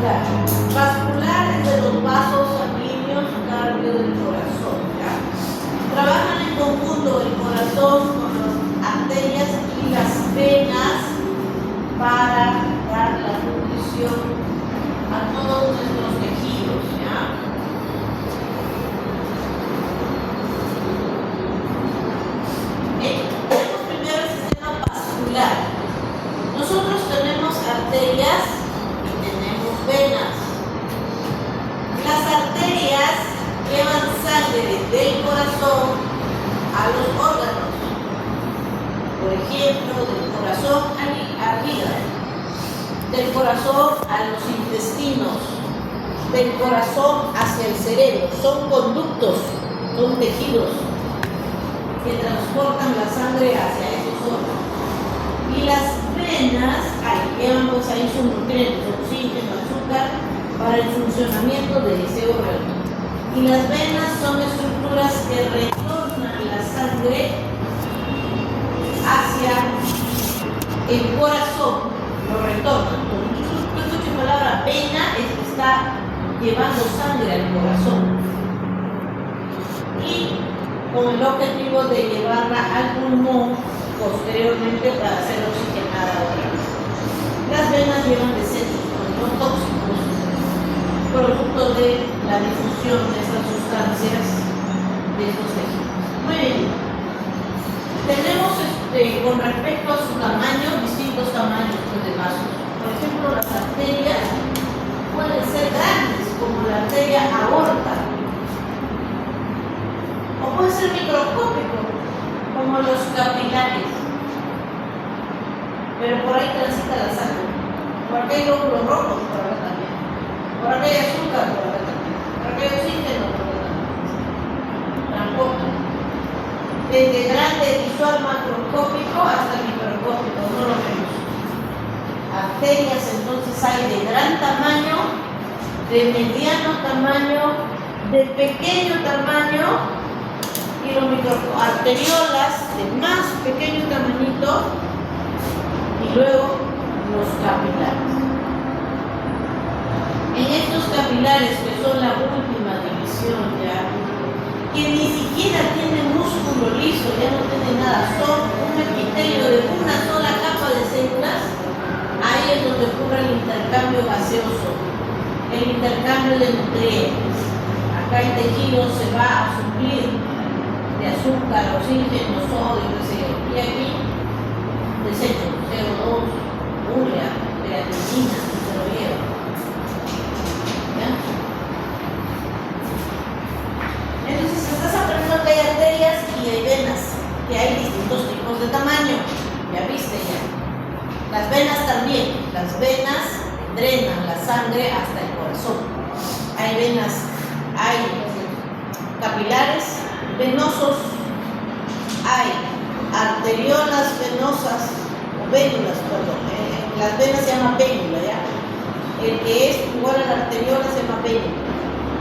vascular. Vascular es de los vasos sanguíneos cardio del corazón, ¿ya? Trabajan en conjunto el corazón con las arterias y las venas para dar la nutrición a todos nuestros tejidos, ¿ya? Tenemos primero el sistema vascular. Nosotros tenemos arterias y tenemos venas. Las arterias llevan sangre del corazón a los órganos. Por ejemplo, del corazón al hígado, del corazón a los intestinos, del corazón hacia el cerebro. Son conductos, son tejidos que transportan la sangre hacia esos órganos. Y las venas llevan pues ahí sus nutrientes, oxígeno, azúcar, para el funcionamiento de ese órgano. Y las venas son estructuras que retornan la sangre hacia el corazón, lo retornan. Cuando tú escuchas la palabra vena, es que está llevando sangre al corazón. Y con el objetivo de llevarla al pulmón posteriormente para ser oxigenada otra vez. Las venas llevan desechos no tóxicos, producto de la difusión de estas sustancias de estos tejidos. Muy bien. Tenemos con respecto a su tamaño, distintos tamaños de vasos. Por ejemplo, las arterias pueden ser grandes, como la arteria aorta, o puede ser microscópico, como los capilares. Pero por ahí transita la sangre. Por acá hay glóbulos rojos, por acá también. Por acá hay azúcar, por acá también. Por acá hay oxígeno, por acá también. Transporta. Desde grande visual macroscópico hasta microscópico, no lo vemos. Arterias entonces hay de gran tamaño, de mediano tamaño, de pequeño tamaño, y los arteriolas de más pequeño tamañito, y luego los capilares. En estos capilares, que son la última división ya, que ni siquiera tienen músculo liso, ya no tienen nada, son un epitelio de una sola capa de células. Ahí es donde ocurre el intercambio gaseoso, el intercambio de nutrientes. Acá el tejido se va a suplir de azúcar, oxígeno, sodio, qué sé yo. Y aquí desechos, CO2, urea, creatinina, se lo lleva. ¿Ya? Entonces estás aprendiendo que hay arterias y hay venas, que hay distintos tipos de tamaño. Ya viste ya. Las venas también. Las venas drenan la sangre hasta el corazón. Hay venas, hay capilares venosos, hay arteriolas venosas, o vénulas, perdón. Las venas se llaman vénula, ¿ya? El que es igual a la arteriola se llama vénula.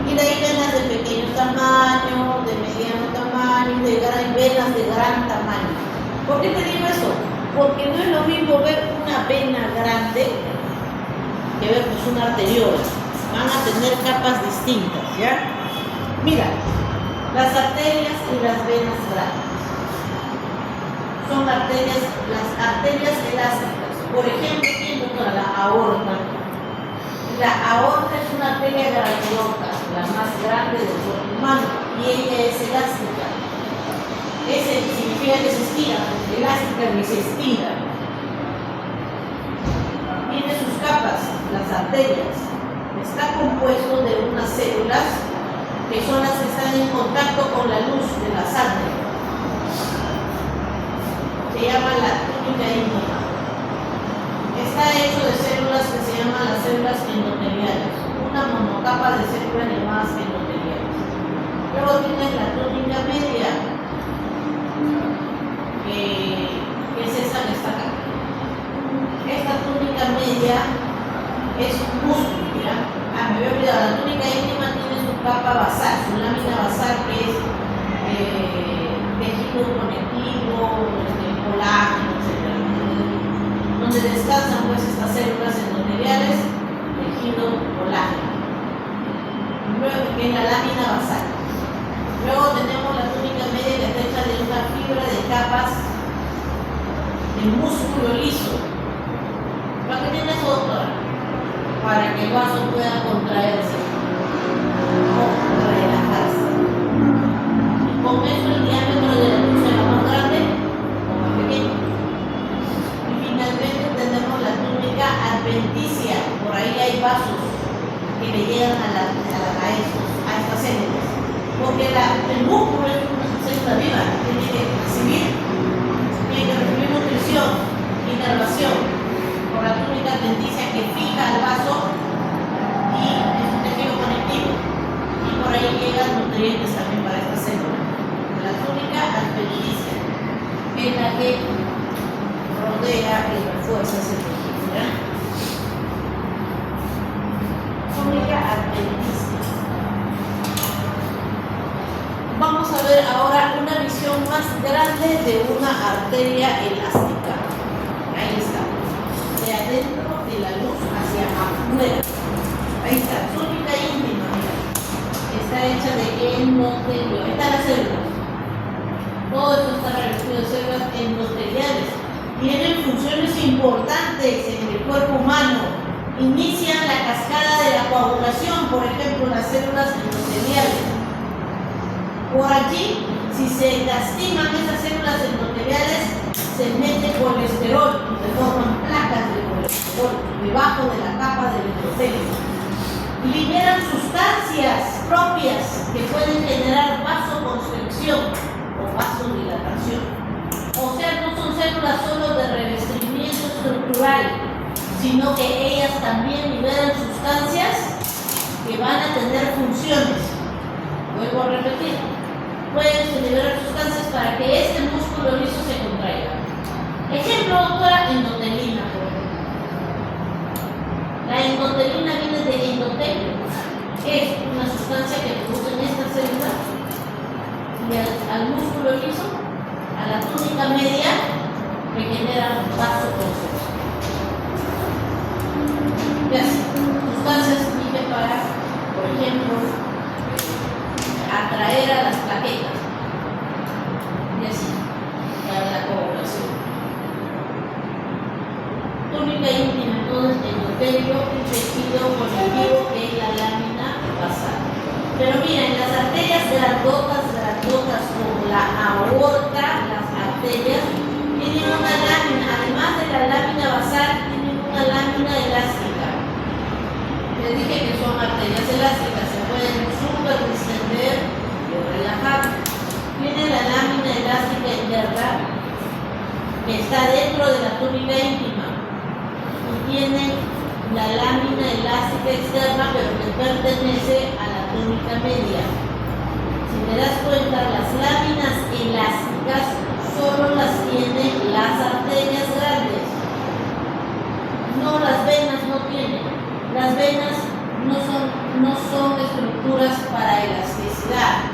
Y de ahí venas de pequeño tamaño, de mediano tamaño, venas de gran tamaño. ¿Por qué te digo eso? Porque no es lo mismo ver una vena grande que ver pues una arteriola. Van a tener capas distintas, ¿ya? Mira, las arterias y las venas grandes son arterias, las arterias elásticas. Por ejemplo, ¿quién doctora? La aorta. La aorta es una arteria grandota, la más grande del cuerpo humano, y ella es elástica. Ese significa que se estira, elástica que se estira. Tiene sus capas, las arterias. Está compuesto de unas células que son las que están en contacto con la luz de la sangre. Se llama la túnica íntima. Está hecho de células que se llaman las células endoteliales, una monocapa de células llamadas endoteliales. Luego tienes la túnica media, que es esta que está acá. Esta túnica media es un músculo, ¿ya? Me había olvidado, la túnica íntima tiene su capa basal, su lámina basal, que es tejido conectivo, colágeno, etc. Donde descansan pues estas células endoteliales, tejido que es la lámina basal. Luego tenemos la túnica media que está hecha de una fibra de capas de músculo liso. ¿Para qué tiene eso, doctora? Para que el vaso pueda contraerse o relajarse. Y con eso el diámetro de la luz será más grande o más pequeño. Y finalmente tenemos la túnica adventicia. Por ahí hay vasos que le llegan a estas células. Porque el músculo es una célula viva, tiene que recibir nutrición, inervación, por la túnica adventicia que fija el vaso y es un tejido conectivo. Y por ahí llegan nutrientes también para esta célula. La túnica adventicia, que es la que rodea y refuerza ese tejido. Túnica adventicia. Vamos a ver ahora una visión más grande de una arteria elástica. Ahí está. De adentro de la luz hacia afuera. Ahí está. Túnica íntima. Mira. Está hecha de endotelio. Ahí está la célula. Todo esto está revestido de células endoteliales. Tienen funciones importantes en el cuerpo humano. Inician la cascada de la coagulación, por ejemplo, las células endoteliales. Por allí, si se lastiman esas células endoteliales, se mete colesterol y se forman placas de colesterol debajo de la capa del endotelio. Liberan sustancias propias que pueden generar vasoconstricción o vasodilatación. O sea, no son células solo de revestimiento estructural, sino que ellas también liberan sustancias que van a tener funciones. Vuelvo a repetir. Pueden liberar sustancias para que este músculo liso se contraiga. Ejemplo, doctora, endotelina, por ejemplo. La endotelina viene de endotelio. Es una sustancia que producen estas células y al músculo liso, a la túnica media, que genera vasoconstricción. Sustancias sirven para, por ejemplo, atraer a las plaquetas y así, para la coagulación. Túnica íntima, entonces, endotelio y tejido conectivo que es la lámina basal. Pero miren, las arterias grandotas como la aorta, las arterias, tienen una lámina, además de la lámina basal, tienen una lámina elástica. Les dije que son arterias elásticas, se pueden súper distender y relajar. Tiene la lámina elástica interna que está dentro de la túnica íntima y tiene la lámina elástica externa pero que pertenece a la túnica media. Si te das cuenta, las láminas elásticas solo las tienen las arterias grandes, no las venas no tienen. Las venas no son estructuras para elasticidad,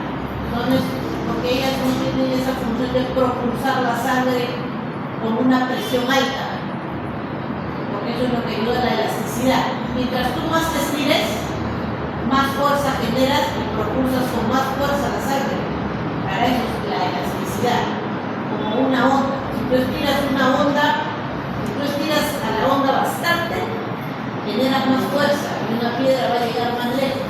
porque ellas no tienen esa función de propulsar la sangre con una presión alta, porque eso es lo que ayuda a la elasticidad. Mientras tú más te estires, más fuerza generas y propulsas con más fuerza la sangre. Para eso es la elasticidad, como una onda. Si tú estiras a la onda bastante, generas más fuerza y una piedra va a llegar más lejos.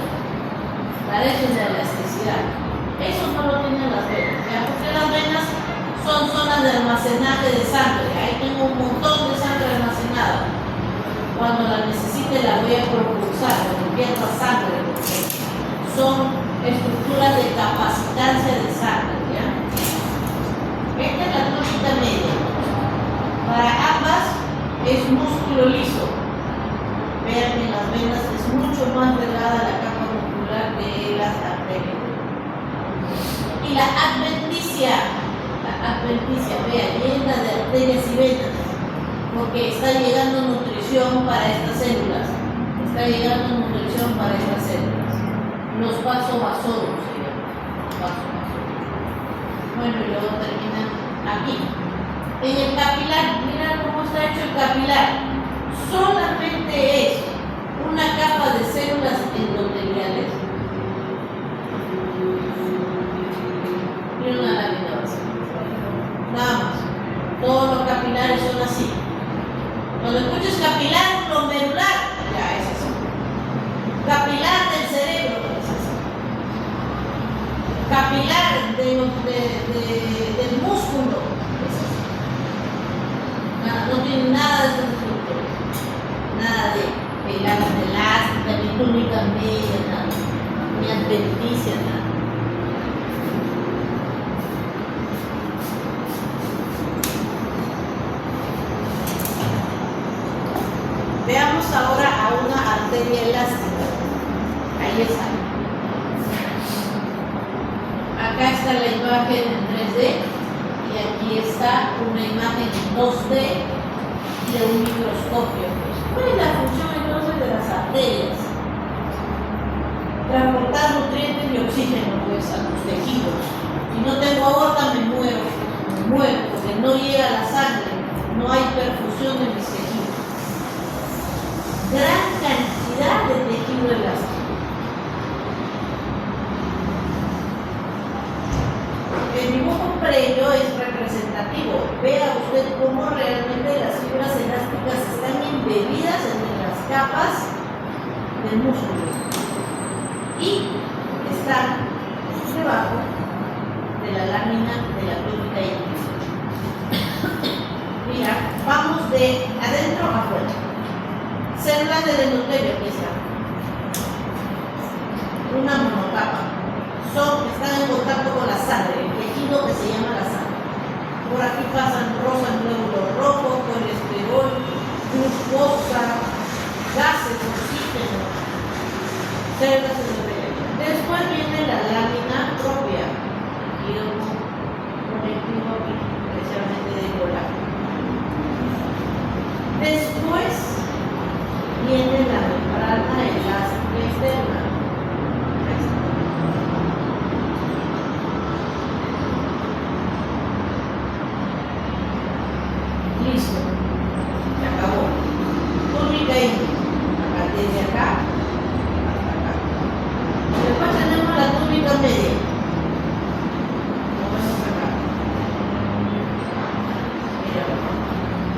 Para eso es la elasticidad. Eso no lo tienen las venas, ¿ya? Porque las venas son zonas de almacenaje de sangre. Ahí tengo un montón de sangre almacenada. Cuando la necesite la voy a propulsar, cuando pierda sangre, porque son estructuras de capacitancia de sangre, ¿ya? Esta es la túnica media. Para ambas es músculo liso. Vean que en las venas es mucho más delgada la capa muscular que las arterias. Y la adventicia, vean, llena de arterias y venas, porque está llegando nutrición para estas células. Los vasovasoros, bueno, y luego terminan aquí. En el capilar, mira cómo está hecho el capilar. Solamente es una capa de células endoteliales elástica, ni túnica media, nada, ni adventicia, nada. Veamos ahora a una arteria elástica. Ahí está. Acá está la imagen en 3D y aquí está una imagen en 2D de un microscopio. ¿Cuál es la función entonces de las arterias? Transportar nutrientes y oxígeno pues, a los tejidos. Si no tengo aorta me muero porque no llega la sangre, no hay perfusión de mis tejidos. Gran cantidad de tejido elástico. El dibujo previo es representativo. Vea usted cómo realmente las fibras elásticas están embebidas en las capas del músculo y están debajo de la lámina de la túnica íntima. Mira, vamos de adentro a afuera. Células del endotelio, aquí está. Una monocapa. Están en contacto con la sangre, el tejido que se llama la sangre. Por aquí pasan rosa, glóbulos rojos, colesterol, glucosa, gases, oxígeno, células endoteliales. Después viene la lámina propia, tejido conectivo aquí, especialmente de colágeno. Después viene la membrana elástica externa. Listo, se acabó. Túnica íntima, desde acá hasta acá. Después tenemos la túnica media. Lo vemos acá. Mira,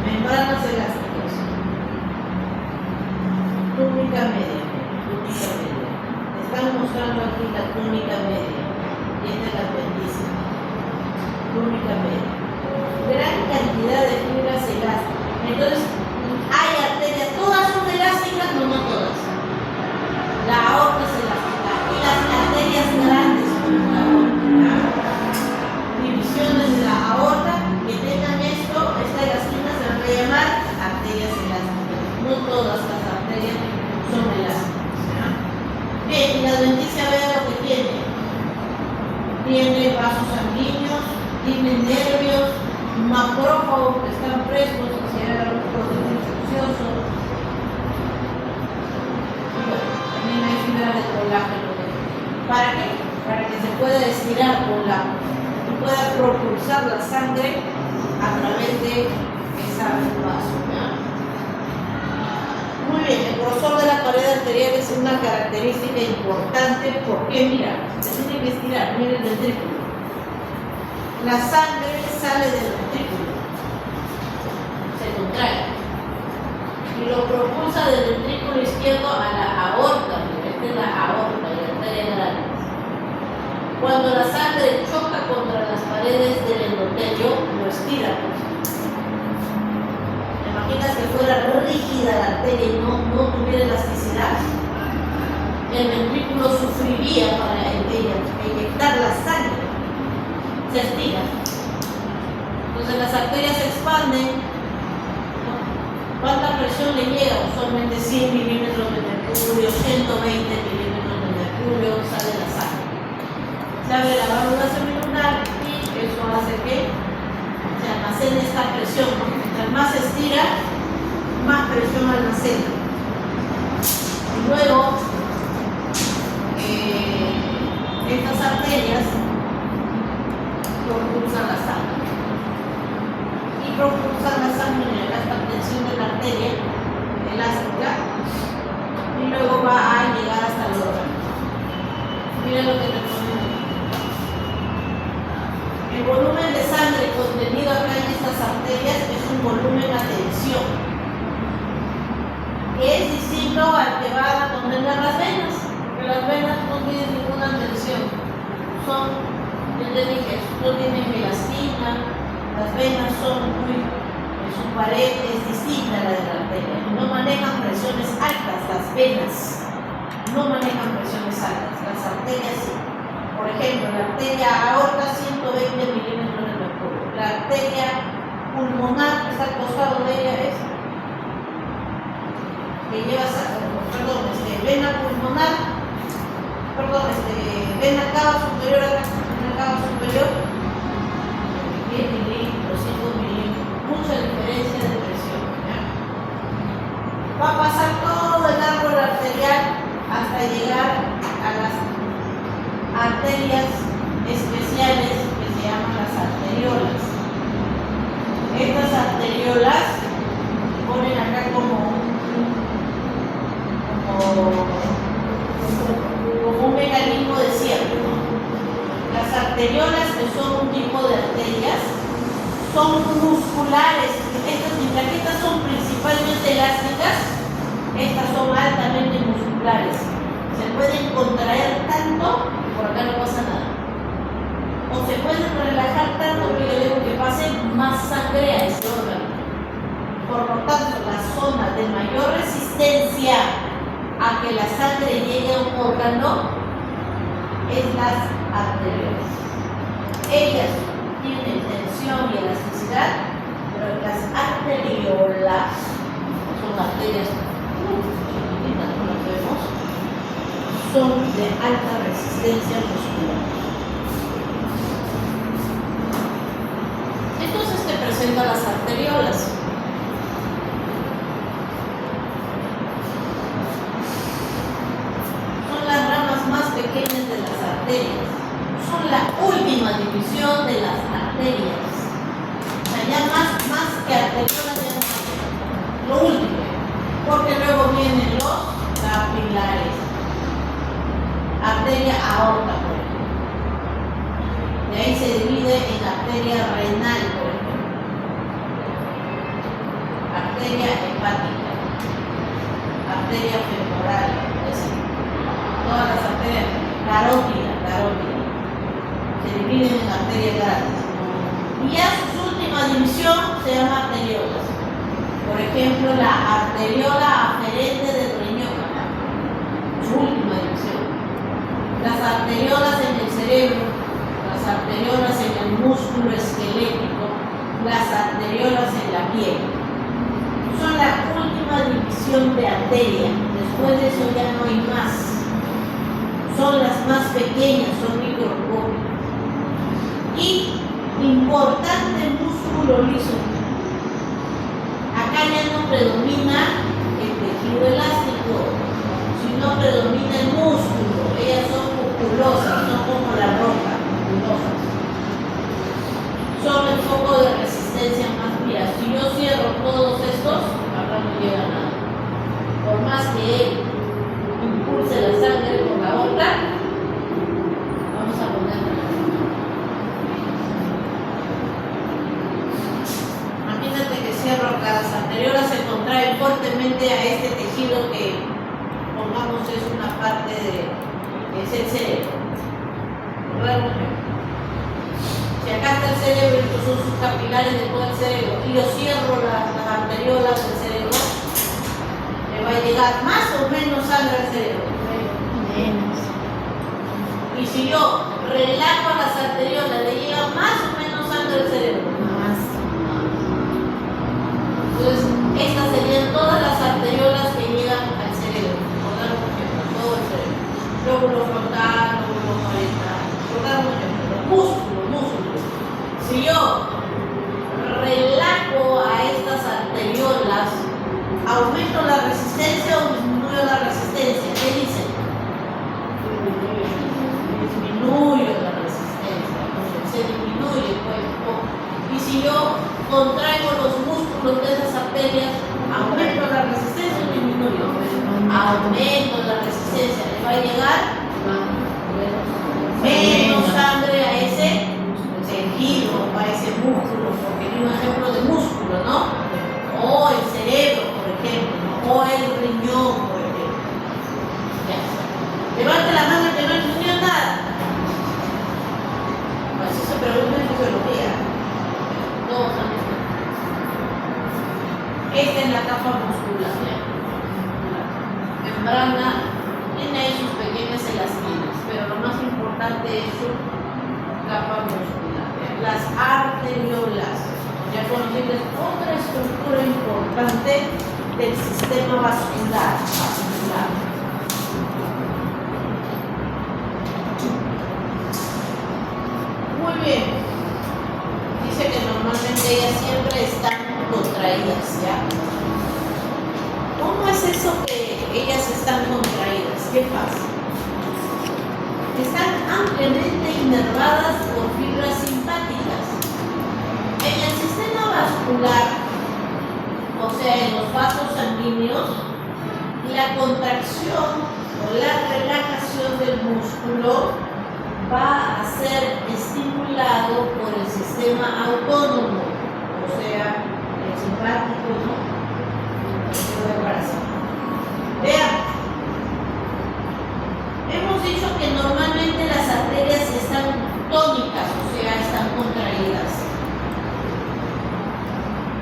membranas elásticas. Túnica media, túnica media. Están mostrando aquí la túnica media. Y esta es la apéndice. Túnica media. Gran cantidad de fibras elásticas. Entonces, hay arterias, todas son elásticas, no todas. La aorta es elástica y las arterias grandes como la aorta. Divisiones de la aorta que tengan esta elastina se van a llamar arterias elásticas. No todas las arterias son elásticas. Bien, y la adventicia, vea lo que tiene. Tiene vasos sanguíneos, tiene nervios, macrófagos que están frescos hacia los procesos infecciosos. Y bueno, también hay fibras de colágeno. ¿Para qué? Para que se pueda estirar colágeno y pueda propulsar la sangre a través de ese vaso. Muy bien, el grosor de la pared arterial es una característica importante porque, mira, se tiene que estirar, mira el ventrículo. La sangre sale del ventrículo, se contrae y lo propulsa del ventrículo izquierdo a la aorta. Esta es la aorta, la arteria grande. Cuando la sangre choca contra las paredes del endotelio, lo estira. ¿Te imaginas que fuera rígida la arteria y no tuviera elasticidad? El ventrículo sufriría para inyectar la sangre. Se estira. Entonces las arterias se expanden. ¿Cuánta presión le llega? Usualmente 100 milímetros de mercurio, 120 milímetros de mercurio, sale la sangre. Se abre la válvula semilunar y eso hace que se almacene esta presión. Mientras más se estira, más presión almacena. Y luego, estas arterias propulsan la sangre. Y propulsan la sangre en la expansión de la arteria elástica y luego va a llegar hasta el órgano. Mira lo que te pongo. El volumen de sangre contenido acá en estas arterias es un volumen a tensión. Es distinto al que va a contener las venas, porque las venas no tienen ninguna tensión. No tienen elastina, las venas son muy su pared es distinta a la de la arteria. No manejan presiones altas, las venas no manejan presiones altas, las arterias sí. Por ejemplo, la arteria aorta 120 milímetros de mercurio. La arteria pulmonar que está al costado de ella es que lleva, vena pulmonar, vena cava superior, vena cava superior, 10 milímetros, 5 milímetros, mucha diferencia de presión. ¿Ya? Va a pasar todo el árbol arterial hasta llegar a las arterias especiales que se llaman las arteriolas. Estas arteriolas ponen acá como un mecanismo de cierre, ¿no? Las arteriolas, que son un tipo de arterias, son musculares. Estas plaquetas son principalmente elásticas, estas son altamente musculares. Se pueden contraer tanto que por acá no pasa nada. O se pueden relajar tanto que yo digo que pase más sangre a ese órgano. Por lo tanto, la zona de mayor resistencia a que la sangre llegue a un órgano es las arteriolas. Ellas tienen tensión y elasticidad, pero las arteriolas son arterias chiquititas, como las vemos, son de alta resistencia muscular. Entonces te presento las arteriolas. Pequeñas de las arterias, son la última división de las arterias. O sea, ya más que arteriolas, ya no, lo último, porque luego vienen los capilares, arteria aorta, por ejemplo. De ahí se divide en arteria renal, por ejemplo, arteria hepática, arteria femoral, todas las arterias, carótida, se dividen en arterias grandes. Y ya su última división se llama arteriolas. Por ejemplo, la arteriola aferente del riñón, su última división. Las arteriolas en el cerebro, las arteriolas en el músculo esquelético, las arteriolas en la piel. Son la última división de arteria. Después de eso ya no hay más. Son las más pequeñas, son microscópicas. Y importante músculo liso. Acá ya no predomina el tejido elástico, sino predomina el músculo. Ellas son musculosas, no como la roca, musculosas. Son el foco de resistencia más. Mira, si yo cierro todos estos, acá no llega nada. Por más que él impulse la sangre por la boca, vamos a ponerla. Imagínate que cierro acá, las arteriolas se contraen fuertemente a este tejido que, pongamos, es una parte es el cerebro. Si acá está el cerebro, estos son sus capilares de todo el cerebro, y yo cierro las arteriolas del cerebro, va a llegar más o menos sangre al cerebro. Menos. Y si yo relajo las arteriolas, le llega más o menos sangre al cerebro. Más. Entonces, estas serían todas las arteriolas que llegan al cerebro. Por dar un ejemplo, todo el cerebro. Lóbulo frontal, lóbulo parietal. Por dar un ejemplo, músculos. Si yo relajo a estas arteriolas, ¿aumento la resistencia o disminuyo la resistencia? ¿Qué dicen? Disminuyo la resistencia. Se disminuye, pues. Y si yo contraigo los músculos de esas arterias, ¿aumento la resistencia o disminuyo? Aumento la resistencia. ¿Le va a llegar? Menos sangre a ese tejido, a ese músculo, porque es un ejemplo de músculo, ¿no? O el cerebro, por ejemplo, ¿no? O el riñón, por ejemplo. Ya. Levante la mano que no entendió nada. Por eso se pregunta en fisiología. Todos también. membrana tiene ahí sus pequeñas elastines, pero lo más importante es su capa muscular. Las arteriolas, ya conocidas, otra estructura importante del sistema vascular. Muy bien. Dice que normalmente ellas siempre están contraídas, ¿ya? ¿Cómo es eso que ellas están contraídas? ¿Qué pasa? Están ampliamente inervadas por fibras simpáticas. En el sistema vascular, o sea, en los vasos sanguíneos, la contracción o la relajación del músculo va a ser estimulado por el sistema autónomo, o sea, el simpático, ¿no? Vean, hemos dicho que normalmente las arterias están tónicas, o sea, están contraídas.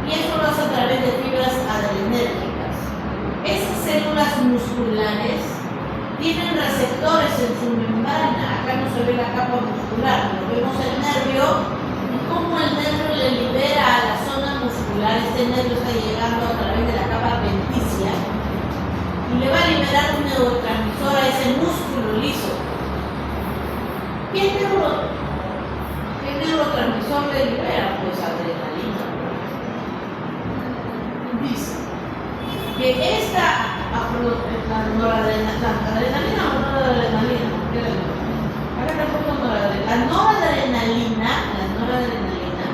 Y eso lo hace a través de fibras adrenérgicas. Esas células musculares tienen receptores en su membrana. Acá no se ve la capa muscular, pero vemos el nervio y cómo el nervio le libera a la zona muscular. Este nervio está llegando a través de la capa adventicia y le va a liberar un neurotransmisor a ese músculo liso. ¿Qué neurotransmisor le libera? Pues adrenalina. Dice que la noradrenalina o noradrenalina, acá te pongo noradrenalina. La noradrenalina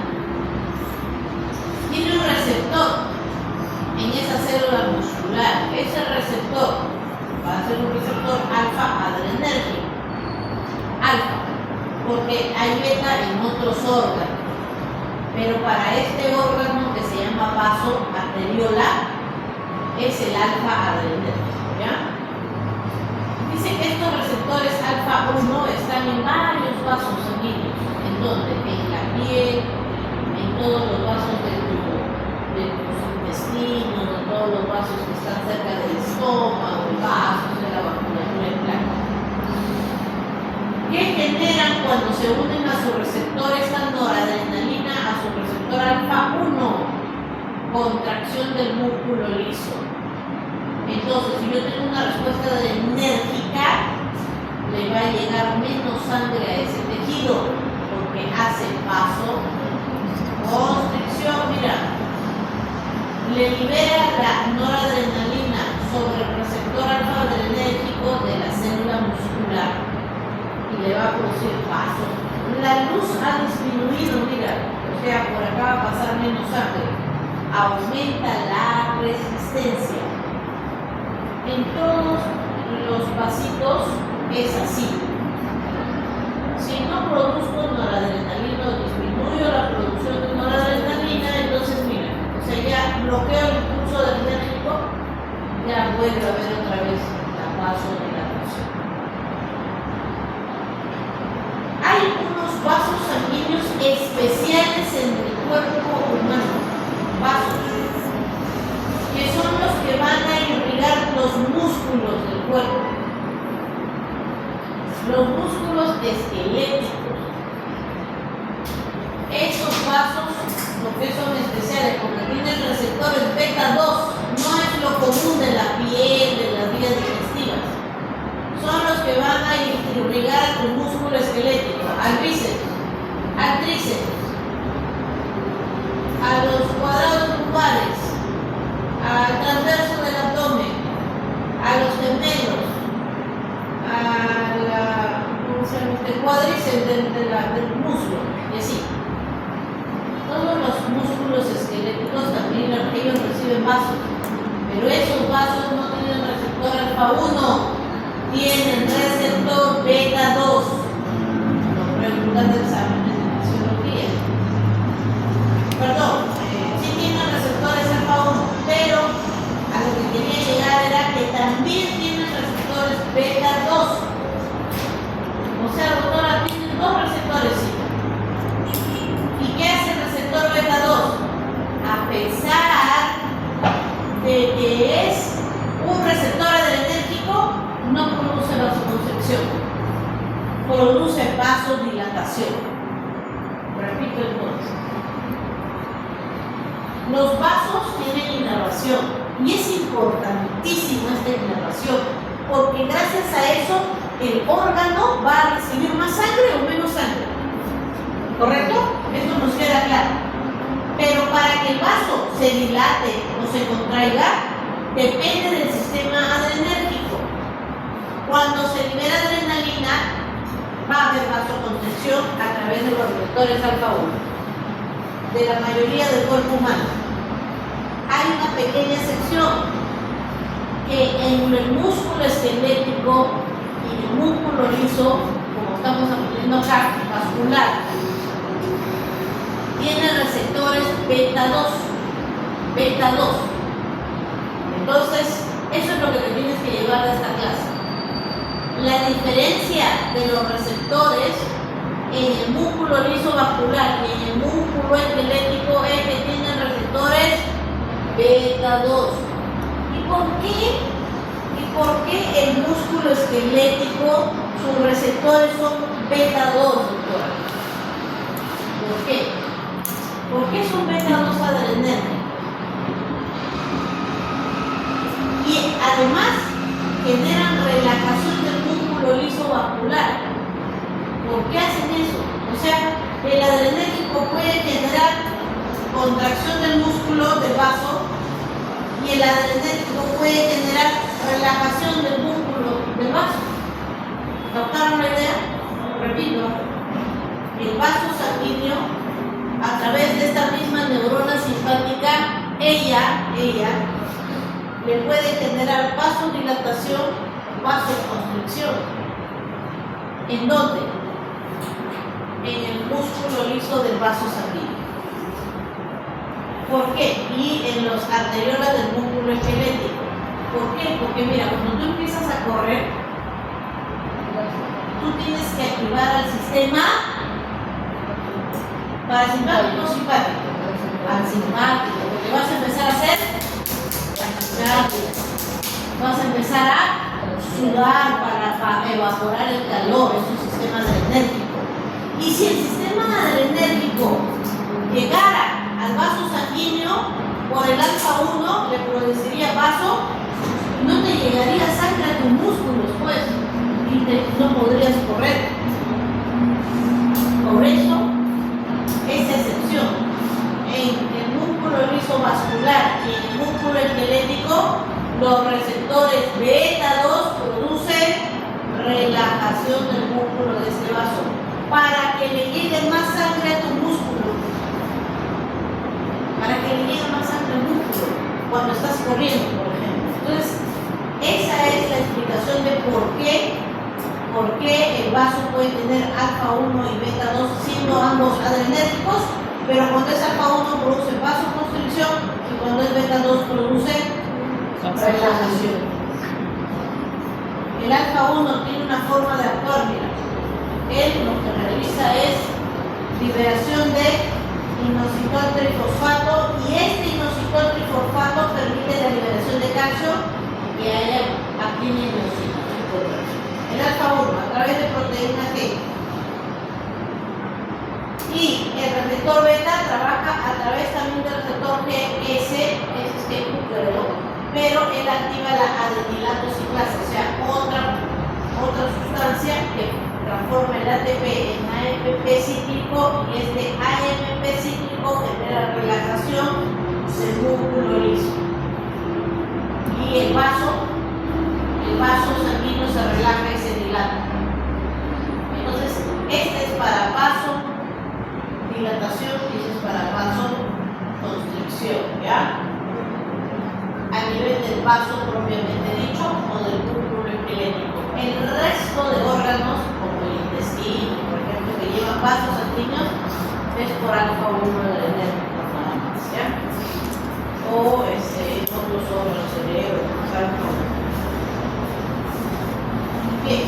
tiene un receptor en esa célula muscular. Ese receptor va a ser un receptor alfa adrenérgico. Alfa, porque hay beta en otros órganos. Pero para este órgano que se llama vaso arteriola, es el alfa adrenérgico, ¿ya? Dice que estos receptores alfa 1 están en varios vasos sanguíneos. ¿En dónde? En la piel, en todos los vasos de tus intestinos, en todos los vasos que están cerca del estómago, vasos de la vasculatura en placa. ¿Qué generan cuando se unen a su receptor esta noradrenalina, a su receptor alfa 1? Contracción del músculo liso. Entonces, si yo tengo una respuesta enérgica, le va a llegar menos sangre a ese tejido, porque hace vasoconstricción. Mira, le libera la noradrenalina sobre el receptor alfa adrenérgico de la célula muscular y le va a producir vaso. La luz ha disminuido, mira, o sea, por acá va a pasar menos sangre. Aumenta la resistencia. En todos los vasitos es así. Si no produzco noradrenalina o disminuyo la producción de noradrenalina, entonces mira, o sea, ya bloqueo el impulso adrenérgico, ya vuelve a haber otra vez la vasodilatación. Hay unos vasos sanguíneos especiales en el cuerpo humano. Vasos, que son los que van a irrigar los músculos del cuerpo, los músculos esqueléticos. Esos vasos, ¿por qué son especiales? Porque tienen receptores beta 2, no es lo común de la piel, de las vías digestivas. Son los que van a irrigar a tu músculo esquelético, al bíceps, al tríceps, a los cuadrados lumbares, al transverso del abdomen, a los gemelos, a la cuádriceps del muslo, y así. Todos los músculos esqueléticos también ellos reciben vasos, pero esos vasos no tienen receptor alfa 1, tienen receptor beta 2. Lo preguntan de exámenes de fisiología. Perdón, sí tienen receptores alfa 1, pero a lo que quería llegar era que también tienen receptores beta 2. O sea, doctora, tienen dos receptores, sí. ¿Y qué hace el receptor beta 2? A pesar de que es un receptor adrenérgico, vasodilatación. Repito entonces. Los vasos tienen inervación y es importantísima esta inervación porque gracias a eso el órgano va a recibir más sangre o menos sangre. ¿Correcto? Esto nos queda claro. Pero para que el vaso se dilate o se contraiga, depende del sistema adrenérgico. Cuando se libera adrenalina, va a haber vasoconstricción a través de los receptores alfa 1 de la mayoría del cuerpo humano. Hay una pequeña excepción que en el músculo esquelético y en el músculo liso, como estamos aprendiendo acá, vascular, tiene receptores beta 2. Entonces, eso es lo que te tienes que llevar de esta clase. La diferencia de los receptores en el músculo liso vascular y en el músculo esquelético es que tienen receptores beta 2. ¿Por qué el músculo esquelético, sus receptores son beta 2, doctora? ¿Por qué? ¿Por qué son beta 2 adrenérgicos? Y además generan relajación del músculo liso vascular. ¿Por qué hacen eso? O sea, el adrenérgico puede generar contracción del músculo del vaso y el adrenérgico puede generar relajación del músculo del vaso. ¿Captaron la idea? Repito, el vaso sanguíneo, a través de esta misma neurona simpática, ella le puede generar vasodilatación, vasoconstricción. ¿En dónde? En el músculo liso del vaso sanguíneo. ¿Por qué? Y en los arteriolas del músculo esquelético. ¿Por qué? Porque mira, cuando tú empiezas a correr, tú tienes que activar al sistema parasimpático o simpático. Al simpático, porque vas a empezar a hacer vas a empezar a sudar para evaporar el calor, es un sistema adrenérgico. Y si el sistema adrenérgico llegara al vaso sanguíneo, por el alfa 1 le produciría vaso, no te llegaría sangre a tus músculos, pues, y no podrías correr. Por eso, esa excepción. En el músculo liso vascular y en el músculo esquelético, los receptores beta 2 producen relajación del músculo de este vaso para que le llegue más sangre a tu músculo. Para que le llegue más sangre al músculo cuando estás corriendo, por ejemplo. Entonces, esa es la explicación de por qué el vaso puede tener alfa 1 y beta 2 siendo ambos adrenérgicos, pero cuando es alfa 1 produce vasoconstricción y cuando es beta 2 produce relajación. El alfa 1 tiene una forma de actuar, mira. Él lo que realiza es liberación de inositol trifosfato y este inositol trifosfato permite la liberación de calcio y aquí en el alfa 1 a través de proteína G. Y el receptor beta trabaja a través también del receptor GS, pero él activa la adenilato ciclasa, o sea, otra sustancia que transforma el ATP en AMP cíclico y este AMP cíclico genera relajación del músculo liso. Y el vaso sanguíneo se relaja y se dilata. Entonces, este es para vasodilatación y este es para vasoconstricción, ¿ya? A nivel del vaso propiamente dicho o del músculo esquelético. El resto de órganos, como el intestino, por ejemplo, que llevan vasos sanguíneos, es por alfa 1 adrenérgico nada más, ¿ya? O otros órganos, cerebro, alfa 1. Bien.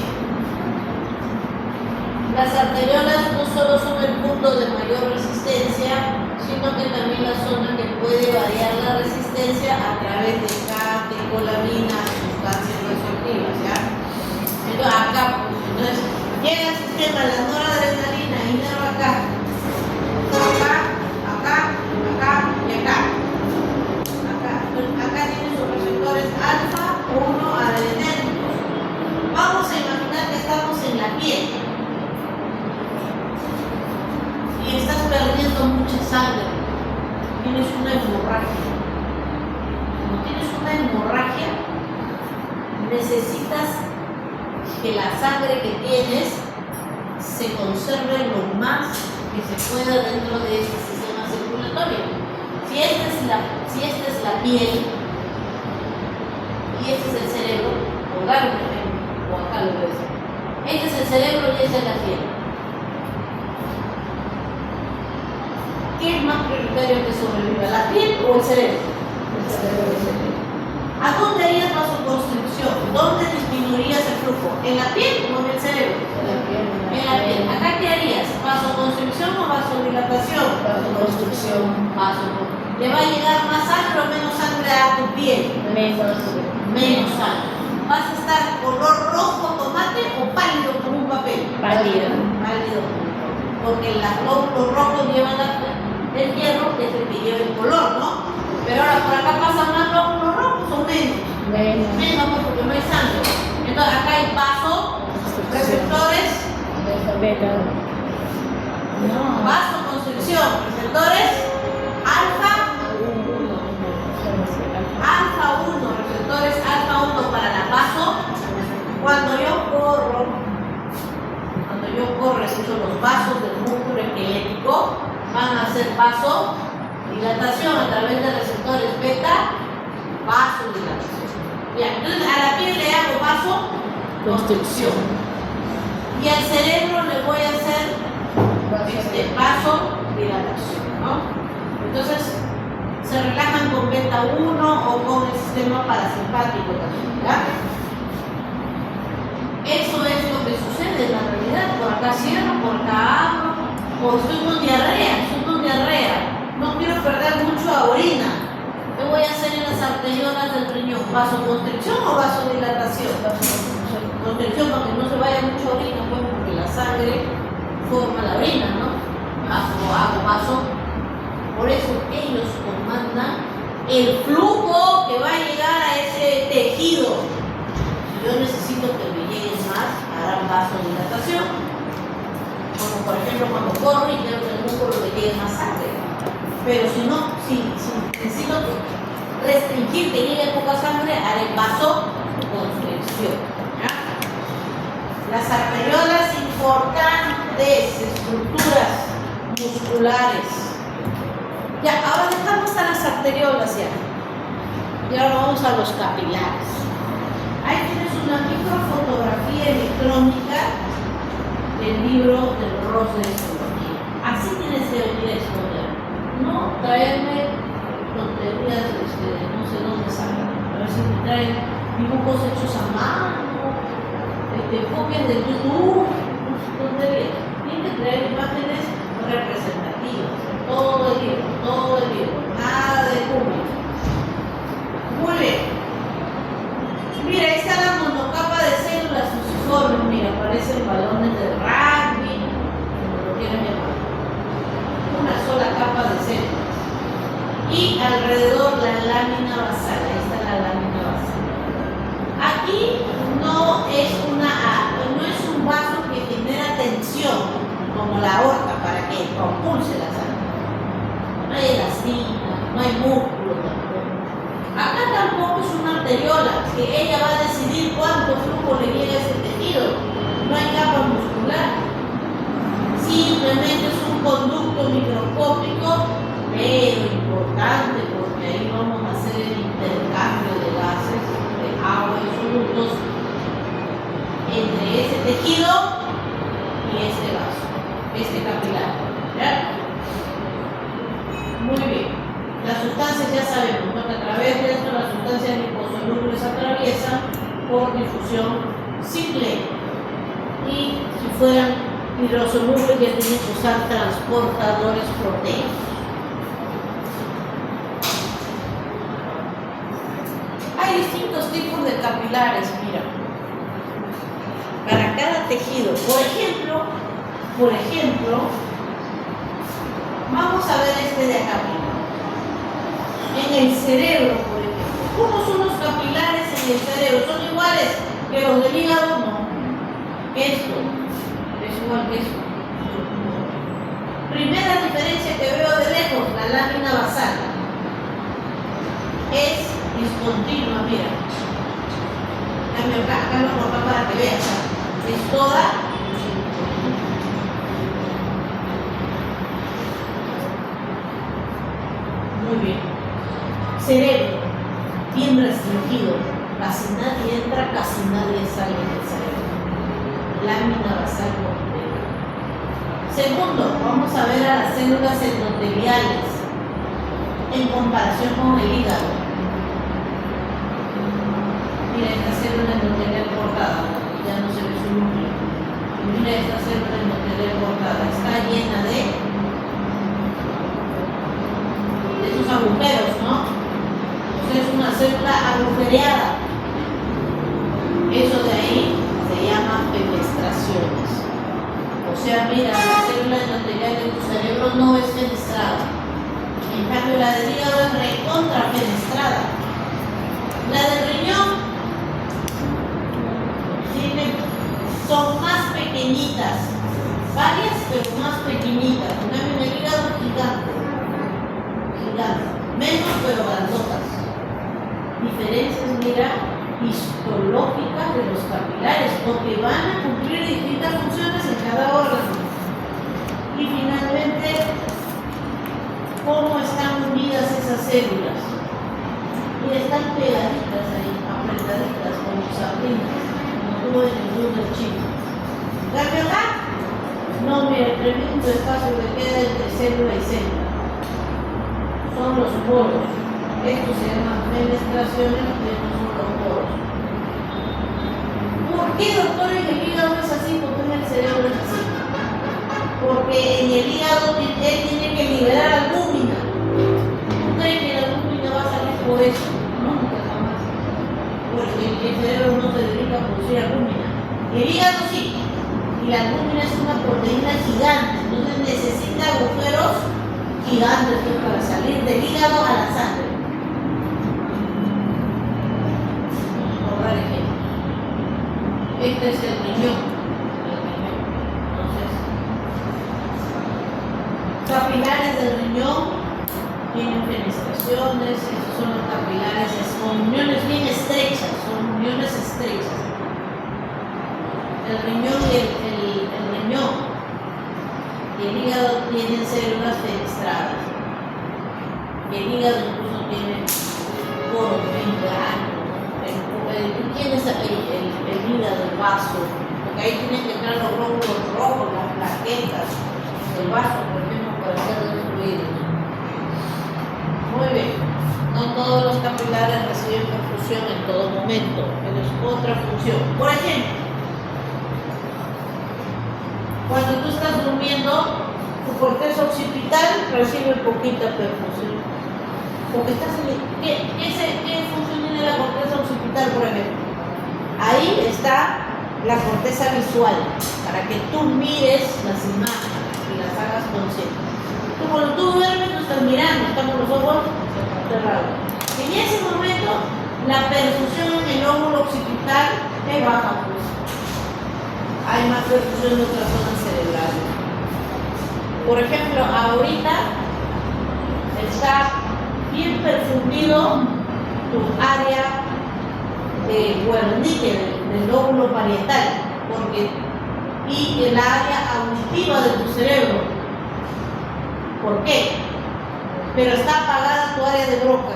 Las arteriolas no solo son el punto de mayor resistencia, sino que también la zona que puede variar la resistencia a través de catecolaminas, sustancias vasoactivas, ¿ya? Entonces, acá, pues, entonces, llega el sistema de la noradrenalina hemorragia. Cuando tienes una hemorragia, necesitas que la sangre que tienes se conserve lo más que se pueda dentro de este sistema circulatorio. Si esta es la piel y este es el cerebro, o dar un ejemplo, o acá lo ves. Este es el cerebro y esta es la piel. ¿Qué es más prioritario que sobreviva, la piel o el cerebro? El cerebro. ¿A dónde harías vasoconstricción? ¿Dónde disminuirías el flujo? ¿En la piel o en el cerebro? En la piel. ¿Acá qué harías? ¿Vasoconstricción o vasodilatación? Vasoconstricción. ¿Le va a llegar más sangre o menos sangre a tu piel? Menos sangre. ¿Vas a estar color rojo tomate o pálido como un papel? Pálido. Pálido. Porque los rojos llevan el hierro, que es el que lleva el color, ¿no? Pero ahora por acá pasan más los rojos o menos. Menos porque no hay sangre. Entonces acá hay receptores. Vasoconstricción, receptores alfa 1, receptores alfa 1 para la vaso. Cuando yo corro, los vasos del músculo esquelético van a hacer vasodilatación a través de receptores beta, vasodilatación. Bien, entonces a la piel le hago vasoconstricción. Y al cerebro le voy a hacer vasodilatación, ¿no? Entonces se relajan con beta 1 o con el sistema parasimpático también, ¿ya? Eso es lo que sucede en la realidad. Por acá cierro, por acá abro, o estoy con diarrea, no quiero perder mucha orina. ¿Qué voy a hacer en las arteriolas del riñón? ¿Vasoconstricción o vasodilatación? Constricción para que no se vaya mucha orina, pues, porque la sangre forma la orina, ¿no? Hago vaso. Por eso ellos comandan el flujo que va a llegar a ese tejido. Si yo necesito que me llegue más, harán vasodilatación. Como por ejemplo cuando corro y quiero que el músculo le llegue más sangre. Pero si no, si necesito restringir que llegue poca sangre, haré vasoconstricción. Las arteriolas, importantes estructuras musculares. Ya, ahora dejamos a las arteriolas ya. Y ahora vamos a los capilares. Ahí tienes una microfotografía electrónica del libro del Ross de Histología. Así tienes que venir a estudiar. No traerme tonterías no sé dónde salgan. A ver si me traen dibujos hechos a mano, copias de YouTube, tonterías. Tienen que traer imágenes representativas. Todo el libro. Nada de público. Muy bien. Mira, ahí está la monocapa de células fusiformes. Mira, parecen balones de rugby, como lo quieran llamar. Una sola capa de células. Y alrededor la lámina basal. Ahí está la lámina basal. Aquí no es un vaso que genera tensión, como la aorta, para que propulse la sangre. No hay elastina, no hay músculo tampoco. Acá tampoco es una arteriola, que ella va a decidir cuánto flujo le llega a ese tejido. No hay capa muscular. Simplemente es un conducto microscópico, pero importante, porque ahí vamos a hacer el intercambio de gases, de agua y solutos entre ese tejido y este vaso, este capilar. ¿Ya? Muy bien. Las sustancias ya sabemos, ¿no? Que a través de esto las sustancias liposolubles atraviesan por difusión simple. Y si fueran hidrosolubles ya tienen que usar transportadores proteicos. Hay distintos tipos de capilares, mira, para cada tejido. Por ejemplo, vamos a ver este de acá primero. En el cerebro, por ejemplo. ¿Cómo son los capilares en el cerebro? ¿Son iguales que los del hígado? No. Esto es igual que esto. Primera diferencia que veo de lejos, la lámina basal. es discontinua, mira. Cambio acá lo corto para que veas. Es toda muy bien. Cerebro, bien restringido. Casi nadie entra, casi nadie sale del cerebro. Lámina basal completa. Segundo, vamos a ver a las células endoteliales en comparación con el hígado. Mira esta célula endotelial cortada, ya no se ve su núcleo. Y mira esta célula endotelial cortada, está llena de esos agujeros, ¿no? Entonces es una célula agujereada. Eso de ahí se llama fenestraciones. O sea, mira, la célula endotelial de tu cerebro no es fenestrada. En cambio, la del hígado es recontra fenestrada. La del riñón son más pequeñitas, varias pero más pequeñitas. En cambio, en el hígado gigante, menos pero grandotas. Diferencias, mira, histológicas de los capilares, porque van a cumplir distintas funciones en cada órgano. Y finalmente, cómo están unidas esas células. Y están pegaditas ahí, apretaditas como sardinas, como tuvo en el mundo chino. ¿La verdad? No, mira, el tremendo espacio que queda entre célula y célula. Son los poros. Esto se llama fenestraciones, y estos son los poros. ¿Por qué, doctor, en el hígado es así? ¿Por qué en el cerebro es así? Porque en el hígado él tiene que liberar albúmina. ¿Tú crees que la albúmina va a salir por eso? Nunca, jamás. Porque el cerebro no se dedica a producir albúmina. El hígado sí. Y la albúmina es una proteína gigante. Entonces necesita agujeros gigantes para salir del hígado a la sangre. Por dar ejemplo. Este es el riñón. Entonces, capilares del riñón tienen fenestraciones, esos son los capilares, son uniones bien estrechas, son uniones estrechas. El riñón y el riñón y el hígado tienen células fenestradas. Y el hígado incluso tiene poros membranos. Tú tienes el hígado, el vaso, porque ahí tienen que entrar los glóbulos rojos, las plaquetas, el vaso, por ejemplo, para ser destruidos. Muy bien. No todos los capilares reciben perfusión en todo momento, pero es otra función. Por ejemplo, cuando tú estás durmiendo, tu corteza occipital recibe poquita perfusión. Porque estás en ¿qué función tiene la corteza occipital, por ejemplo? Ahí está la corteza visual, para que tú mires las imágenes y las hagas conscientes. Cuando tú duermes, tú estás mirando, están con los ojos cerrados. En ese momento, la perfusión en el óvulo occipital es baja, pues. Hay más perfusión de otras zonas cerebrales. Por ejemplo, ahorita está bien perfundido tu área de Wernicke, del lóbulo parietal, y el área auditiva de tu cerebro. ¿Por qué? Pero está apagada tu área de Broca,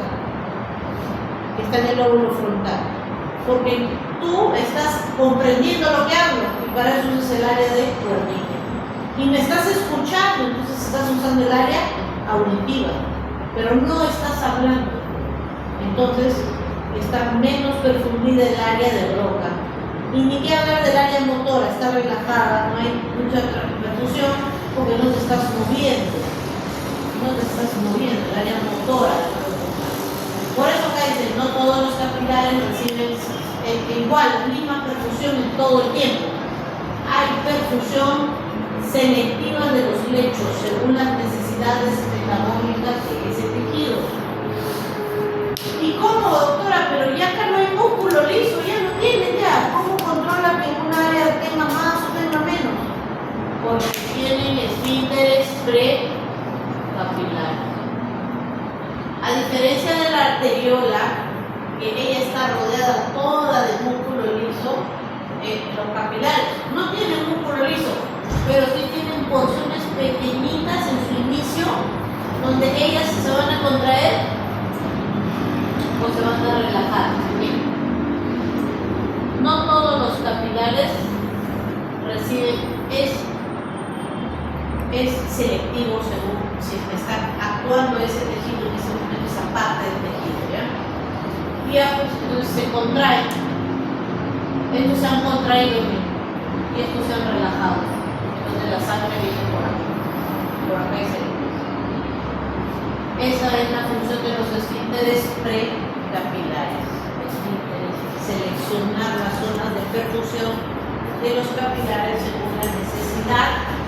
que está en el lóbulo frontal. Porque tú estás comprendiendo lo que hablo, y para eso es el área de Wernicke. Y me estás escuchando, entonces estás usando el área auditiva, pero no estás hablando. Entonces está menos perfundida el área de Broca. Y ni que hablar del área motora, está relajada, no hay mucha perfusión porque no te estás moviendo. No te estás moviendo, el área motora. Por eso acá dicen, no todos los capilares reciben igual, la misma perfusión en todo el tiempo. Hay perfusión selectiva de los lechos según las necesidades metabólicas de ese tejido. ¿Y cómo, doctora? Pero ya acá no hay músculo liso, ya no tiene ya. ¿Cómo controla que un área tenga más o tenga menos? Porque tienen esfínteres precapilares. A diferencia de la arteria arteriola, que ella está rodeada toda de músculo liso, los capilares no tienen músculo liso, pero sí tienen porciones pequeñitas en su inicio, donde ellas se van a contraer o se van a relajar. Bien. No todos los capilares reciben, es selectivo según si está actuando ese tejido en ese momento, esa parte del tejido, ¿ya? Y ya pues entonces se contrae. Estos se han contraído bien y estos se han relajado. Entonces la sangre viene por acá y se limpia. Esa es la función de los esfínteres precapilares. Esfínteres, seleccionar las zonas de perfusión de los capilares según la necesidad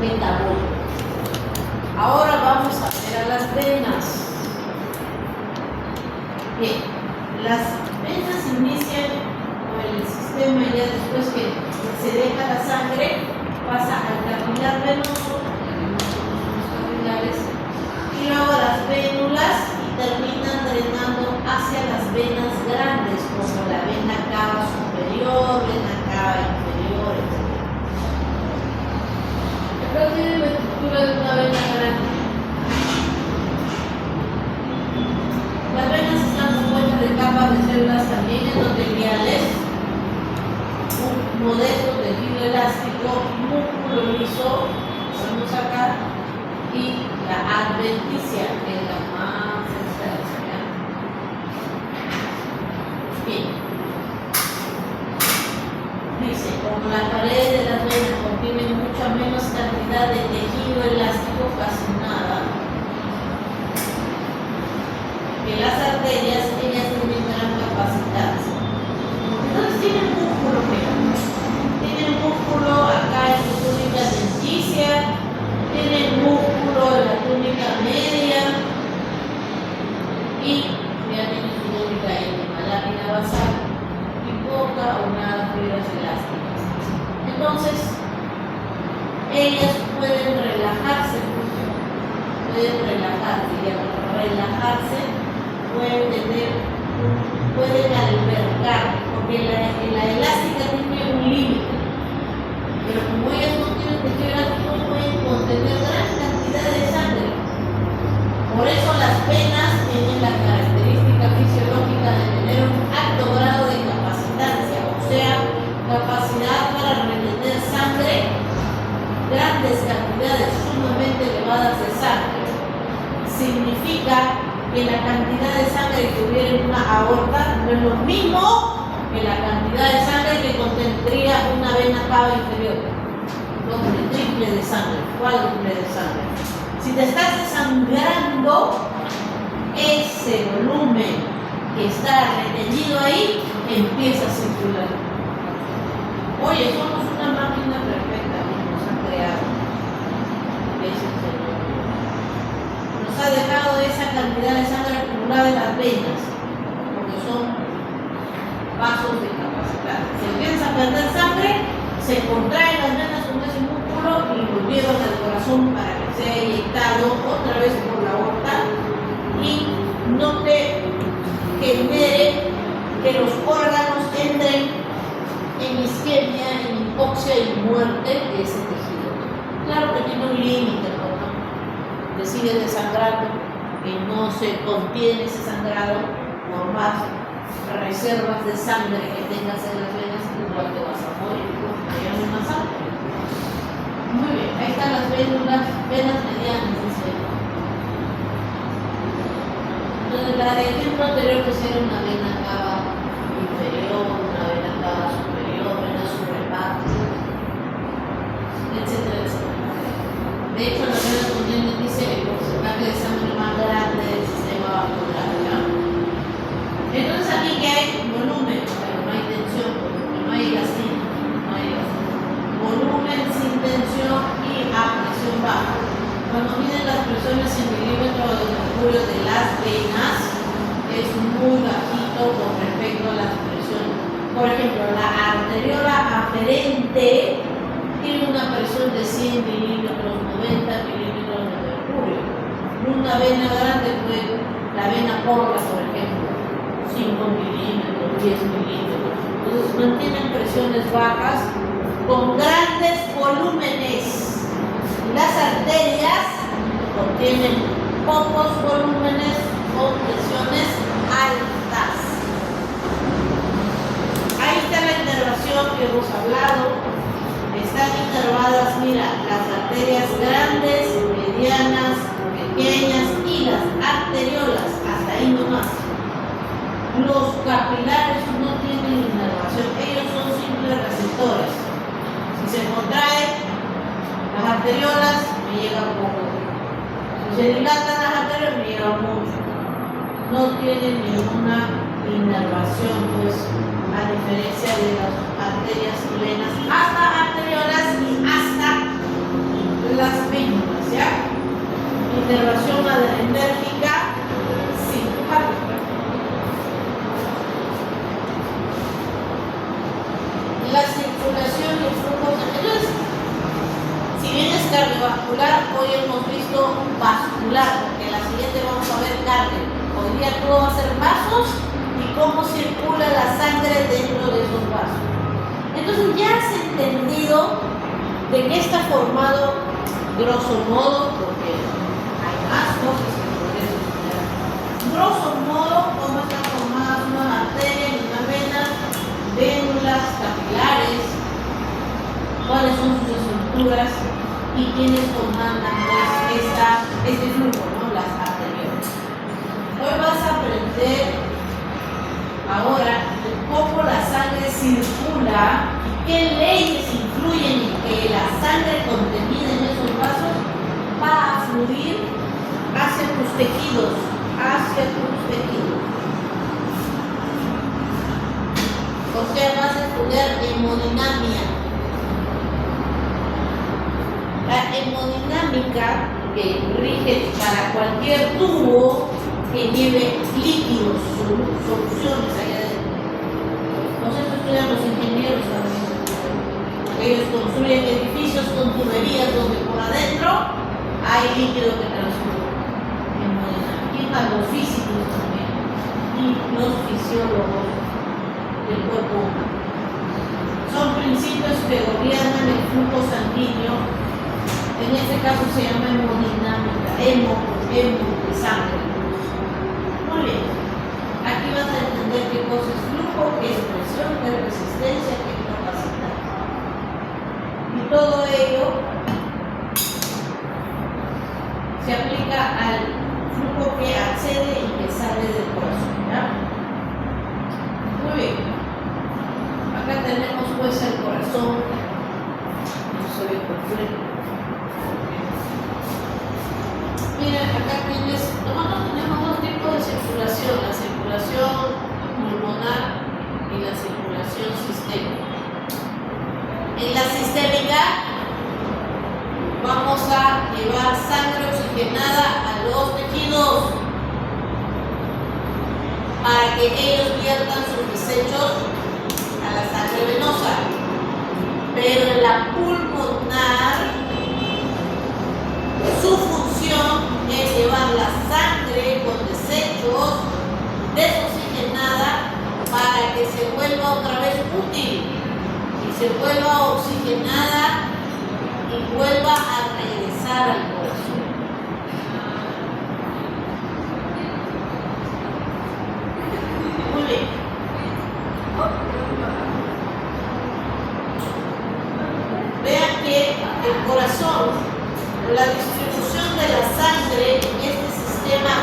metabólica. Ahora vamos a ver a las venas. Bien, las venas inician con el sistema y ya después que se deja la sangre pasa al capilar venoso, los capilares, y luego a las vénulas y terminan drenando hacia las venas grandes como la vena cava superior, vena cava inferior, etc. Pero tiene la estructura de una vena grande. Las venas están compuestas de capas de células también endoteliales, un modesto tejido elástico, músculo liso, vamos acá, y la adventicia, que es la más extensa. Bien. Dice, como las paredes de las venas contienen mucha menos cantidad de tejido elástico, casi nada, que las arterias, ellas tienen gran capacidad. Entonces tienen músculo, tienen músculo acá en su túnica denticia, tienen músculo en la túnica media y ya tienen su túnica íntima, lámina basal y poca o nada fibras elásticas. Entonces, ellas pueden relajarse, y al relajarse pueden albergar, porque la elástica tiene un límite, pero como ellas no tienen tejido elástico, pueden contener gran cantidad de sangre. Por eso las venas tienen la característica fisiológica de tener un alto grado de capacitancia, o sea, capacidad para retener sangre, grandes cantidades sumamente elevadas de sangre. Significa que la cantidad de sangre que hubiera en una aorta no es lo mismo que la cantidad de sangre que contendría una vena cava inferior. Doble, triple de sangre, cuádruple de sangre. Si te estás desangrando, ese volumen que está retenido ahí empieza a circular. Oye, somos una máquina perfecta que nos ha creado. Nos ha dejado esa cantidad de sangre acumulada en las venas, porque son vasos de capacidad. Si empieza a perder sangre, se contraen las venas con ese músculo y lo llevan al corazón para que sea inyectado otra vez por la aorta y no te genere que los órganos entren en isquemia, en hipoxia y muerte de ese tejido. Claro que tiene un límite, ¿no? Te sigue desangrando y no se contiene ese sangrado por más reservas de sangre que tengas en las venas, igual te vas a morir, porque ya no hay más sangre. Muy bien, ahí están las venas medianas, dice. Entonces la de ejemplo anterior pues era una vena cava inferior, una vena cava superior, vena suprahepática, etcétera, etcétera. De hecho, la vena contiene, dice, el porcentaje de sangre más grande del sistema vascular, ¿no? Entonces aquí que hay volumen, pero no hay tensión, porque no hay elastina, volumen sin tensión y a presión baja. Cuando miden las presiones en milímetros de mercurio de las venas, es muy bajito con respecto a las presiones. Por ejemplo, la arteriola aferente tiene una presión de 100 milímetros, 90 milímetros de mercurio. Una vena grande, pues, la la vena porta, por ejemplo, 5 milímetros, 10 milímetros. Entonces mantienen presiones bajas con grandes volúmenes. Las arterias contienen pocos volúmenes con presiones altas. Ahí está la inervación que hemos hablado. Están inervadas, mira, las arterias grandes, medianas, pequeñas y las arteriolas, hasta ahí nomás. Los capilares no tienen inervación, ellos son simples receptores. Si se contraen las arteriolas, me llega poco. Si se dilatan las arterias, me llega mucho. No tienen ninguna inervación, pues, a diferencia de las arterias y venas, hasta arteriolas y hasta las vénulas, ¿ya? Inervación adrenérgica simpática. La circulación y el flujo sanguíneo. Si bien es cardiovascular, hoy hemos visto vascular, porque en la siguiente vamos a ver cardio. Hoy día todo va a ser vasos y cómo circula la sangre dentro de esos vasos. Entonces ya has entendido de qué está formado, grosso modo, porque hay más cosas que podrías estudiar. Grosso modo, cómo están formadas una arteria y una vena, vénulas, capilares, cuáles son sus estructuras y quiénes comandan pues este flujo, ¿no? Las arteriolas. Hoy vas a aprender ahora cómo la sangre circula y qué leyes influyen en que la sangre contenida en esos vasos va a fluir hacia tus tejidos, O sea, vas a estudiar hemodinamia. La hemodinámica que rige para cualquier tubo que lleve líquidos, soluciones allá adentro. Nosotros estudian los ingenieros también. Ellos construyen edificios con tuberías donde por adentro hay líquido que transcurre. Y más los físicos también. Y los fisiólogos del cuerpo humano. Son principios que gobiernan el flujo sanguíneo. En este caso se llama hemodinámica, hemo de sangre. Muy bien. Aquí vas a entender qué cosa es flujo, qué es presión, qué es resistencia, qué es capacidad. Y todo ello se aplica al flujo que accede y que sale del corazón, ¿ya? Muy bien. Acá tenemos pues el corazón. No se ve completo. Mira, acá nosotros tenemos dos tipos de circulación, la circulación pulmonar y la circulación sistémica. En la sistémica vamos a llevar sangre oxigenada a los tejidos para que ellos viertan sus desechos a la sangre venosa. Pero en la pulmonar, su función es llevar la sangre con desechos desoxigenada para que se vuelva otra vez útil y se vuelva oxigenada y vuelva a regresar al corazón. Muy bien. Vean que el corazón, la distribución de la sangre en este sistema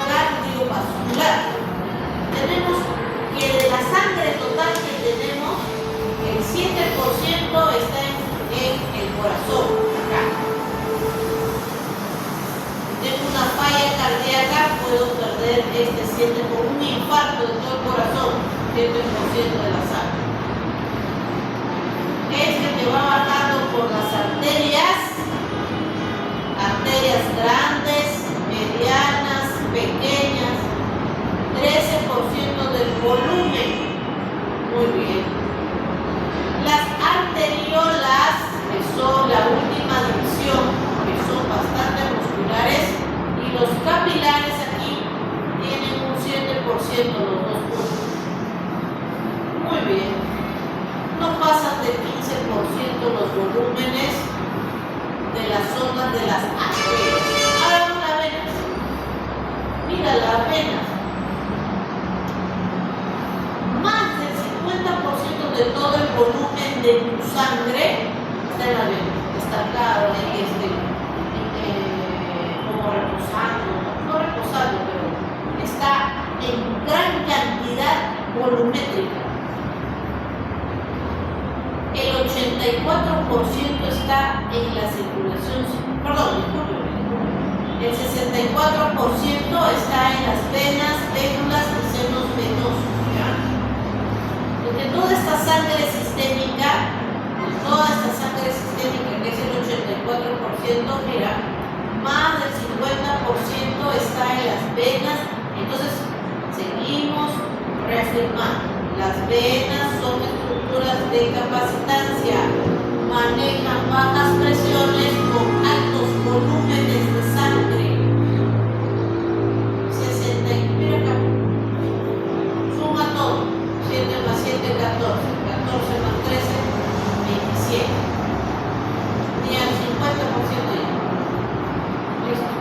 cardiovascular. Tenemos que de la sangre total que tenemos, el 7% está en el corazón, acá. Si tengo una falla cardíaca, puedo perder este 7% por un infarto de todo el corazón, 7% de la sangre. Este que va bajando por las arterias grandes, medianas, pequeñas, 13% del volumen. Muy bien. los dos puntos. Muy bien. No pasan de 15% los volúmenes de las zonas de las arterias. Ahora vamos a las venas. Mira las venas. Más del 50% de todo el volumen de tu sangre está en la vena. Está claro, como reposando, no reposando, pero está en gran cantidad volumétrica. El 84% está en la circulación, el 64% está en las venas, vénulas y senos venosos. ¿Ya? Porque toda esta sangre sistémica, que es el 84%, mira, más del 50% está en las venas. Entonces, seguimos reafirmando. Las venas son estructuras de capacitancia, manejan bajas presiones con altos volúmenes de sangre. 60, mira acá, suma todo, 7 más 7, 14, 14 más 13, 27, ni al 50% ya. Listo.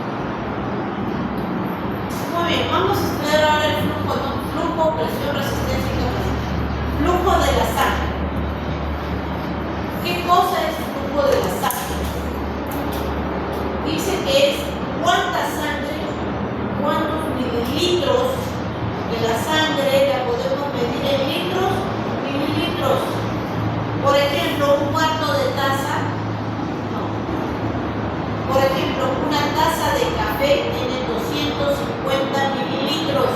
Muy bien, vamos a estudiar ahora el flujo, ¿no? Flujo, presión, resistencia y capacidad. Flujo de la sangre. ¿Qué cosa es el flujo de la sangre? Dice que es cuánta sangre, cuántos mililitros de la sangre la podemos medir en litros, mililitros. Por ejemplo, un cuarto de taza, no. Por ejemplo, una taza de café tiene 250 mililitros.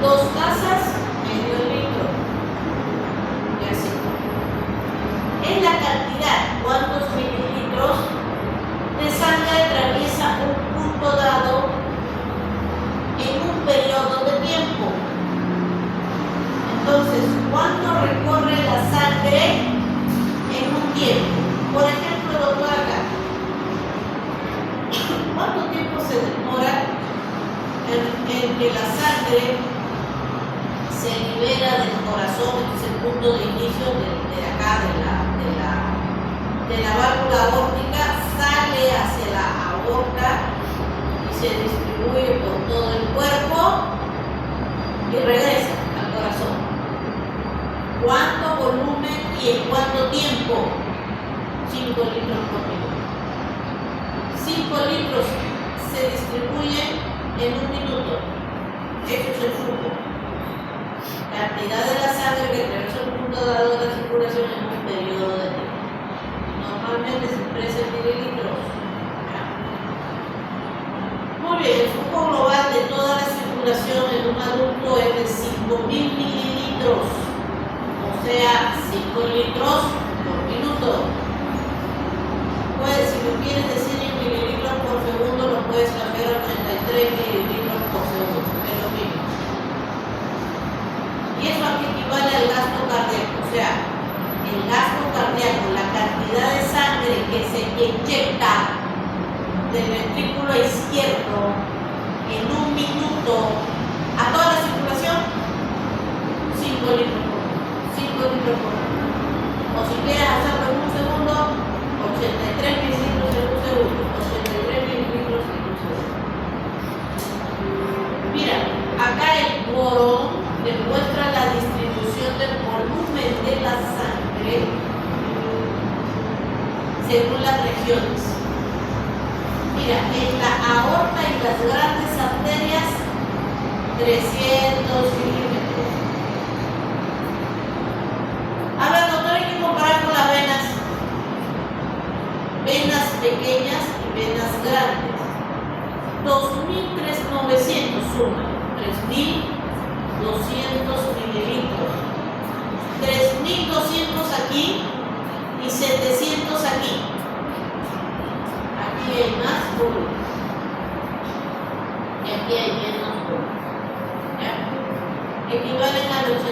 2 tazas, medio litro. Y así. En la cantidad, cuántos mililitros de sangre atraviesa un punto dado en un periodo de tiempo. Entonces, ¿cuánto recorre la sangre en un tiempo? Por ejemplo, doctora acá, ¿cuánto tiempo se demora en que la sangre se libera del corazón, que es el punto de inicio de acá, de la válvula aórtica, sale hacia la aorta y se distribuye por todo el cuerpo y regresa al corazón? ¿Cuánto volumen y en cuánto tiempo? 5 litros por minuto. 5 litros se distribuyen en un minuto. Eso es el flujo. Cantidad de la sangre que atraviesa un punto dado de la circulación en un periodo de tiempo. Normalmente se expresa en mililitros. Muy bien, el flujo global de toda la circulación en un adulto es de 5.000 mililitros, o sea, 5 litros por minuto. Pues, si lo quieres decir en mililitros por segundo, lo puedes cambiar a 83 mililitros por segundo, es lo mismo. Y eso aquí equivale al gasto cardíaco, o sea, el gasto cardíaco, la cantidad de sangre que se inyecta del ventrículo izquierdo en un minuto a toda la circulación, 5 litros por minuto, 5 litros por minuto. O si quieres hacerlo en un segundo, 83 mililitros en un segundo, 83 mililitros en un segundo. Mira, acá el borón demuestra la distribución del volumen de la sangre según las regiones. Mira, en la aorta y las grandes arterias, 300 milímetros. Ahora, doctor, hay que comparar con las venas. Venas pequeñas y venas grandes. 2.900 suma, 3.200 mililitros. 3.200 aquí y 700 aquí. Aquí hay más volumen. Y aquí hay menos volumen. ¿Ya? Equivalen al 84%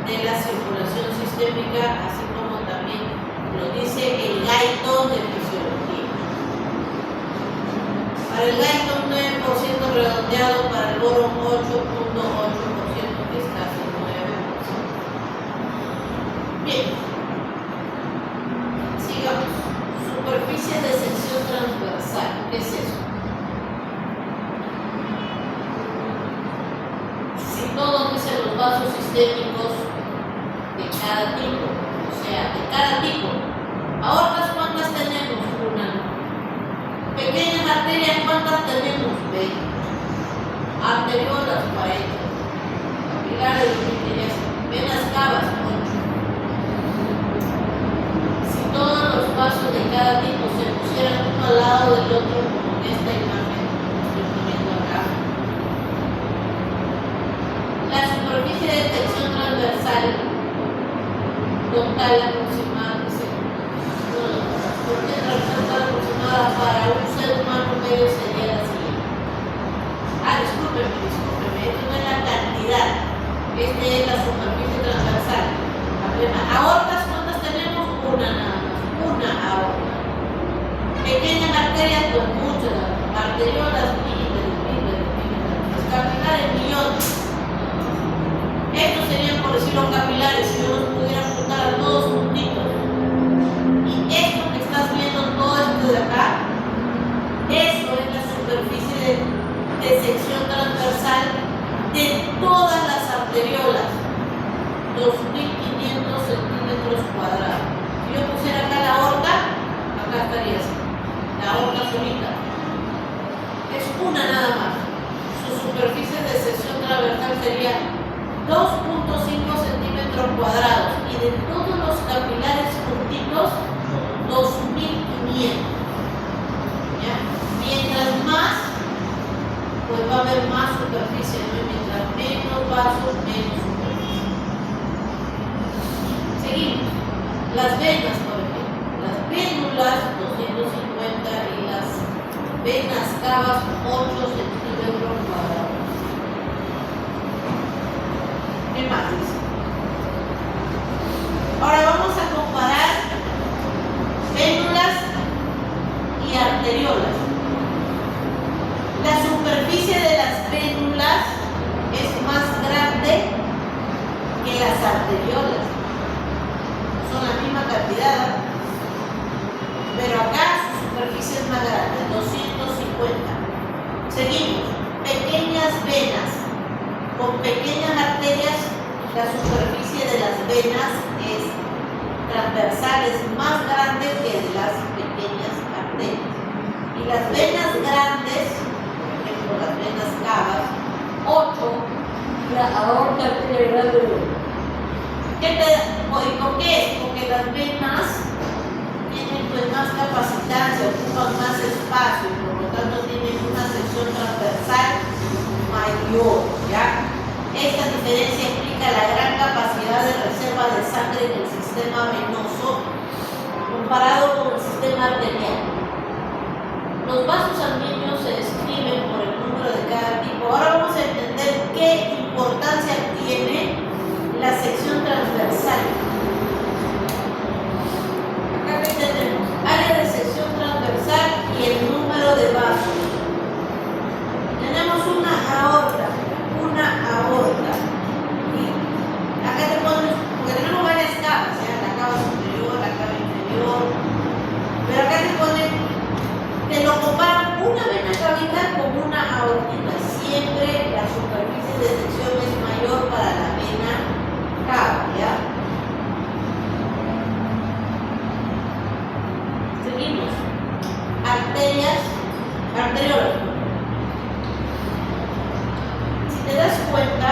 de la circulación sistémica, así como también lo dice el Guyton de fisiología. Para el Guyton, 9% redondeado para el boron 8.8%, que es casi 9%. Bien, sigamos. Superficie de sección transversal, ¿qué es eso? Si todos dicen los vasos sistémicos de cada tipo, o sea, de cada tipo, aortas, ¿cuántas tenemos? Una. Pequeñas arterias, ¿cuántas tenemos? 20. Arteriolas, 40. Capilares, 20. Venas cavas, 8. Si todos los vasos de cada tipo se pusieran uno al lado del otro, como en esta imagen que estoy poniendo acá, la superficie de sección transversal total aproximada, porque transversal aproximada para un ser humano medio sería la siguiente. Discúlpeme, esto no es la cantidad, esta es la superficie transversal. Aortas, ¿cuántas tenemos? Una nada más, una aorta. Pequeñas arterias, con muchas arteriolas, miles, capilares, millones. Estos serían, por decirlo, capilares, si yo los pudiera juntar a todos juntitos. Y esto que estás viendo, todo esto de acá, eso es la superficie de sección transversal de todas las arteriolas, 2.500 centímetros cuadrados. Si yo pusiera acá la aorta, acá estaría así, la aorta solita. Es una nada más. Su superficie de sección transversal sería 2.5 centímetros cuadrados y de todos los capilares juntitos 2.500. ¿Ya? Mientras más, pues va a haber más superficie, ¿no? Y mientras menos vasos, menos superficie. Seguimos. Las venas, por ejemplo. Las vénulas 250 y las venas cavas 8 centímetros cuadrados. ¿Qué más dice? Ahora vamos a comparar vénulas y arteriolas. La superficie de las vénulas es más grande que las arteriolas. Son la misma cantidad, pero acá su superficie es más grande, 250. Seguimos. Pequeñas venas. Con pequeñas arterias, la superficie de las venas es transversal, es más grande que de las pequeñas arterias. Y las venas grandes, por ejemplo las venas cavas, 8, la aorta arterial de 1. ¿Por qué es? Porque las venas tienen pues más capacitancia, ocupan más espacio y por lo tanto tienen una sección transversal mayor, ¿ya? Esta diferencia implica la gran capacidad de reserva de sangre en el sistema venoso comparado con el sistema arterial. Los vasos sanguíneos se describen por el número de cada tipo. Ahora vamos a entender qué importancia tiene la sección transversal. Acá que tenemos área de sección transversal y el número de vasos. Tenemos una aorta. Y acá te pones, porque tenemos varias cavas, ¿ya? La cava superior, la cava inferior, pero acá te ponen, te lo comparan una vena cavidad con una aortita. Siempre la superficie de sección es mayor para la vena cava, ¿ya? Seguimos. Arteriolas. Si te das cuenta,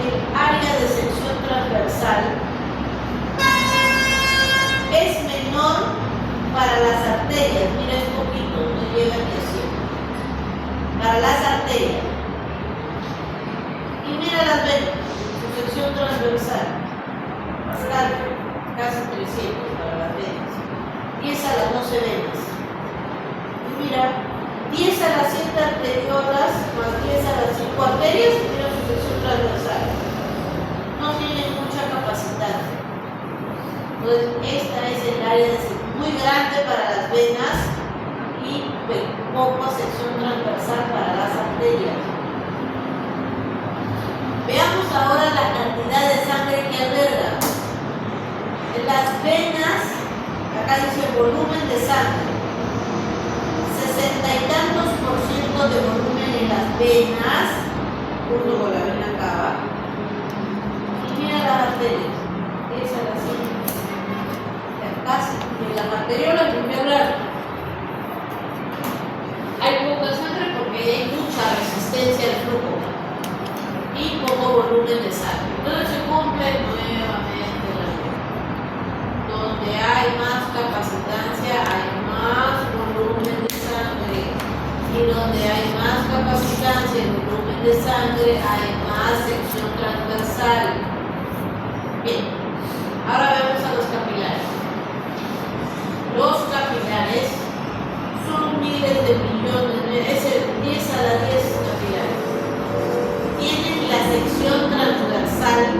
el área de sección transversal es menor para las arterias. Mira, es poquito, no llega ni a 100. Para las arterias. Y mira las venas, su sección transversal, bastante, casi 300 para las venas. 10 a las 12 venas. Y mira, 10 a las 7 arteriolas más 10 a las 5 arterias, mira su sección transversal. No tienen mucha capacidad. Entonces, esta es el área muy grande para las venas y poca sección transversal para las arterias. Veamos ahora la cantidad de sangre que alberga. En las venas, acá dice volumen de sangre, 60 y tantos % de volumen en las venas, junto con la vena cava. Y mira las arterias, esa es la siguiente. Casi, en las arteriolas ni que hablar. Hay poca sangre porque hay mucha resistencia al flujo y poco volumen de sangre. Entonces se cumple nuevamente la ley. Donde hay más capacitancia, hay más volumen de sangre. Y donde hay más capacitancia y volumen de sangre, hay más sección transversal. Bien, ahora vemos a los capilares. Los capilares son miles de millones, es el 10 a la 10 capilares. Tienen la sección transversal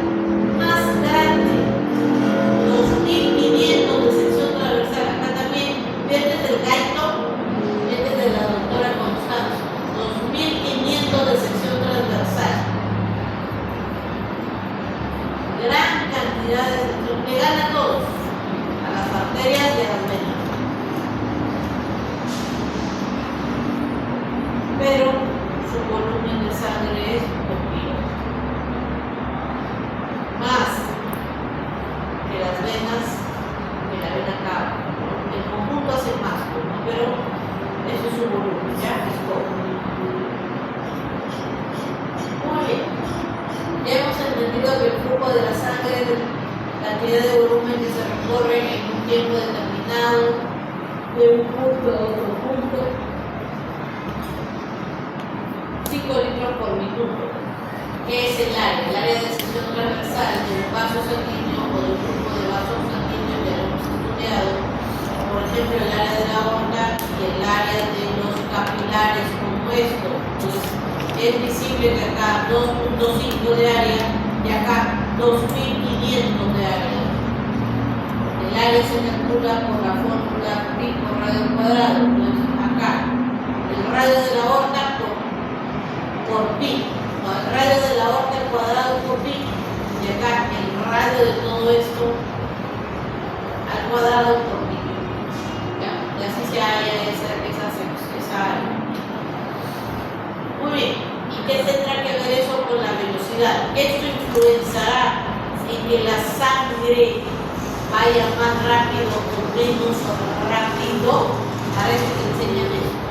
más grande, 2.500 de sección transversal. Acá también, desde el gaito, desde la doctora Constanza, 2.500 de sección transversal. Gran cantidad de sección, le gana a todos, a las arterias y a las venas. Pero su volumen de sangre es poquito, más que las venas, que la vena cava. En conjunto hacen más, ¿no? Pero eso es su volumen, ya es poco. Muy bien, ya hemos entendido que el flujo de la sangre, la cantidad de volumen que se recorre en un tiempo determinado, de un punto a otro punto, 5 litros por minuto, que es el área de sección transversal del vaso sanguíneo o del grupo de vasos sanguíneos que hemos estudiado, por ejemplo el área de la aorta y el área de los capilares como esto. Pues es visible que acá 2.5 de área y acá 2.500 de área. El área se calcula por la fórmula pi por radio al cuadrado. Entonces acá el radio de la aorta por pi, o el radio de la aorta al cuadrado por pi, y acá el radio de todo esto al cuadrado por pi. ¿Ya? Y así se halla esa área. Muy bien, ¿y qué tendrá que ver eso con la velocidad? Esto influenciará en que la sangre vaya más rápido o menos rápido. Ahora eso te enseñan esto.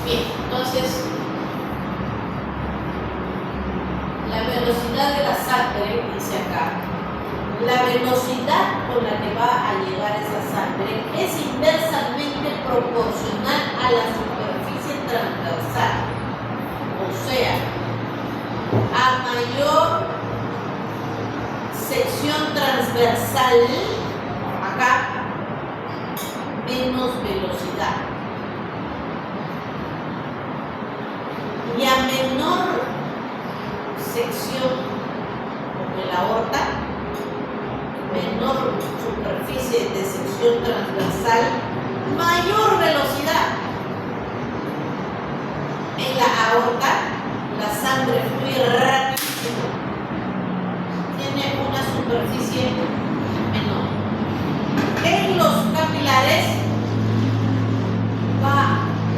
Bien, entonces la velocidad de la sangre, dice acá, la velocidad con la que va a llegar esa sangre es inversamente proporcional a la superficie transversal. O sea, a mayor sección transversal, acá, menos velocidad. Y a menor sección, como la aorta, menor superficie de sección transversal, mayor velocidad. En la aorta, la sangre fluye rapidísimo, tiene una superficie menor. En los capilares, va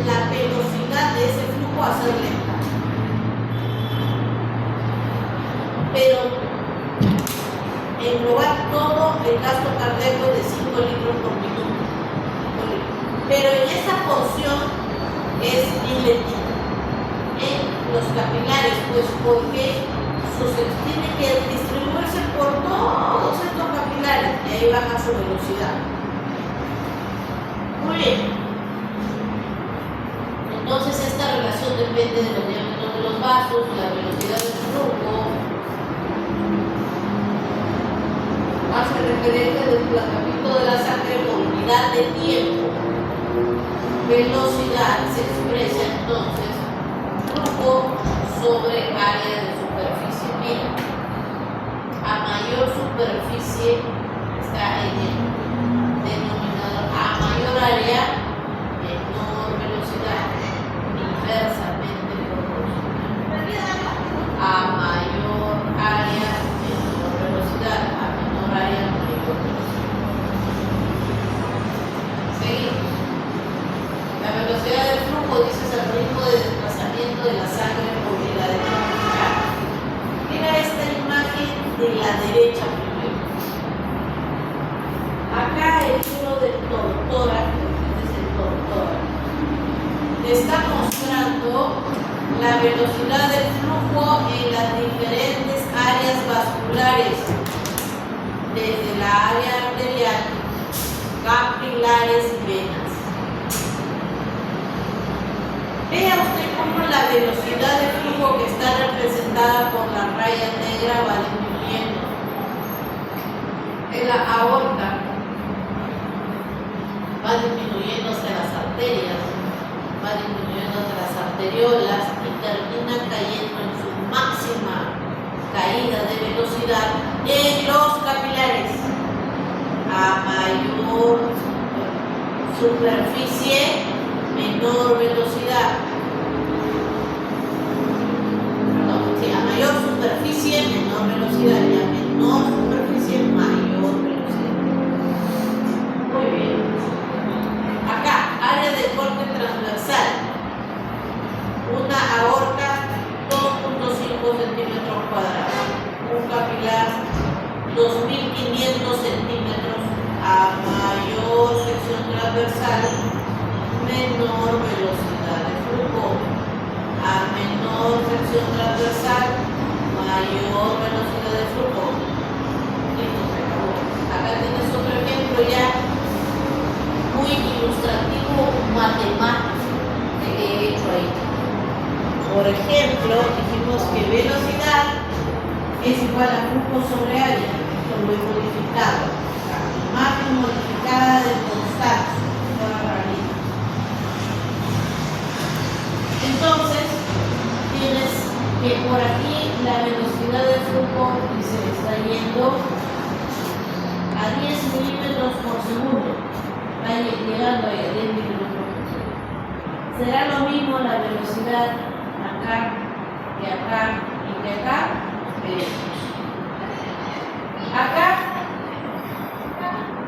la velocidad de ese flujo a ser lenta. Pero englobar todo el gasto cardíaco de 5 litros por minuto. Pero en esa porción es bien lentita. En los capilares, pues porque tiene que distribuirse por todos estos capilares y ahí baja su velocidad. Muy bien. Entonces esta relación depende de los diámetros de los vasos, la velocidad del flujo. Hace referencia al desplazamiento de la sangre por unidad de tiempo. Velocidad se expresa entonces flujo sobre área de superficie. Mira, a mayor superficie está en el denominador, a mayor área, menor velocidad, inversamente proporcional. A mayor área, menor velocidad, a menor área, mayor velocidad. Seguimos. La velocidad del flujo, dice, es el ritmo de desplazamiento de la sangre por unidad de tiempo. Mira esta imagen de la derecha primero. Acá el libro del doctora, este es el doctora, te está mostrando la velocidad del flujo en las diferentes áreas vasculares, desde la área arterial, capilares y venas. Vea usted cómo la velocidad de flujo que está representada por la raya negra va disminuyendo. En la aorta va disminuyéndose las arterias, va disminuyéndose las arteriolas y termina cayendo en su máxima caída de velocidad en los capilares. A mayor superficie, menor velocidad. A mayor superficie, menor velocidad, y a menor superficie, mayor velocidad. Muy bien. Acá, área de corte transversal. Una aorta, 2.5 centímetros cuadrados. Un capilar, 2.500 centímetros. A mayor sección transversal, menor velocidad de flujo. A menor sección transversal, mayor velocidad de flujo. Listo, se acabó. Acá tienes otro ejemplo ya muy ilustrativo matemático que he hecho ahí. Por ejemplo, dijimos que velocidad es igual a flujo sobre área. Esto lo he modificado. La imagen modificada de constante. Entonces, tienes que por aquí la velocidad de flujo se está yendo a 10 milímetros por segundo. Va llegando ahí a 10 milímetros por segundo. Será lo mismo la velocidad acá, que acá y que acá. Acá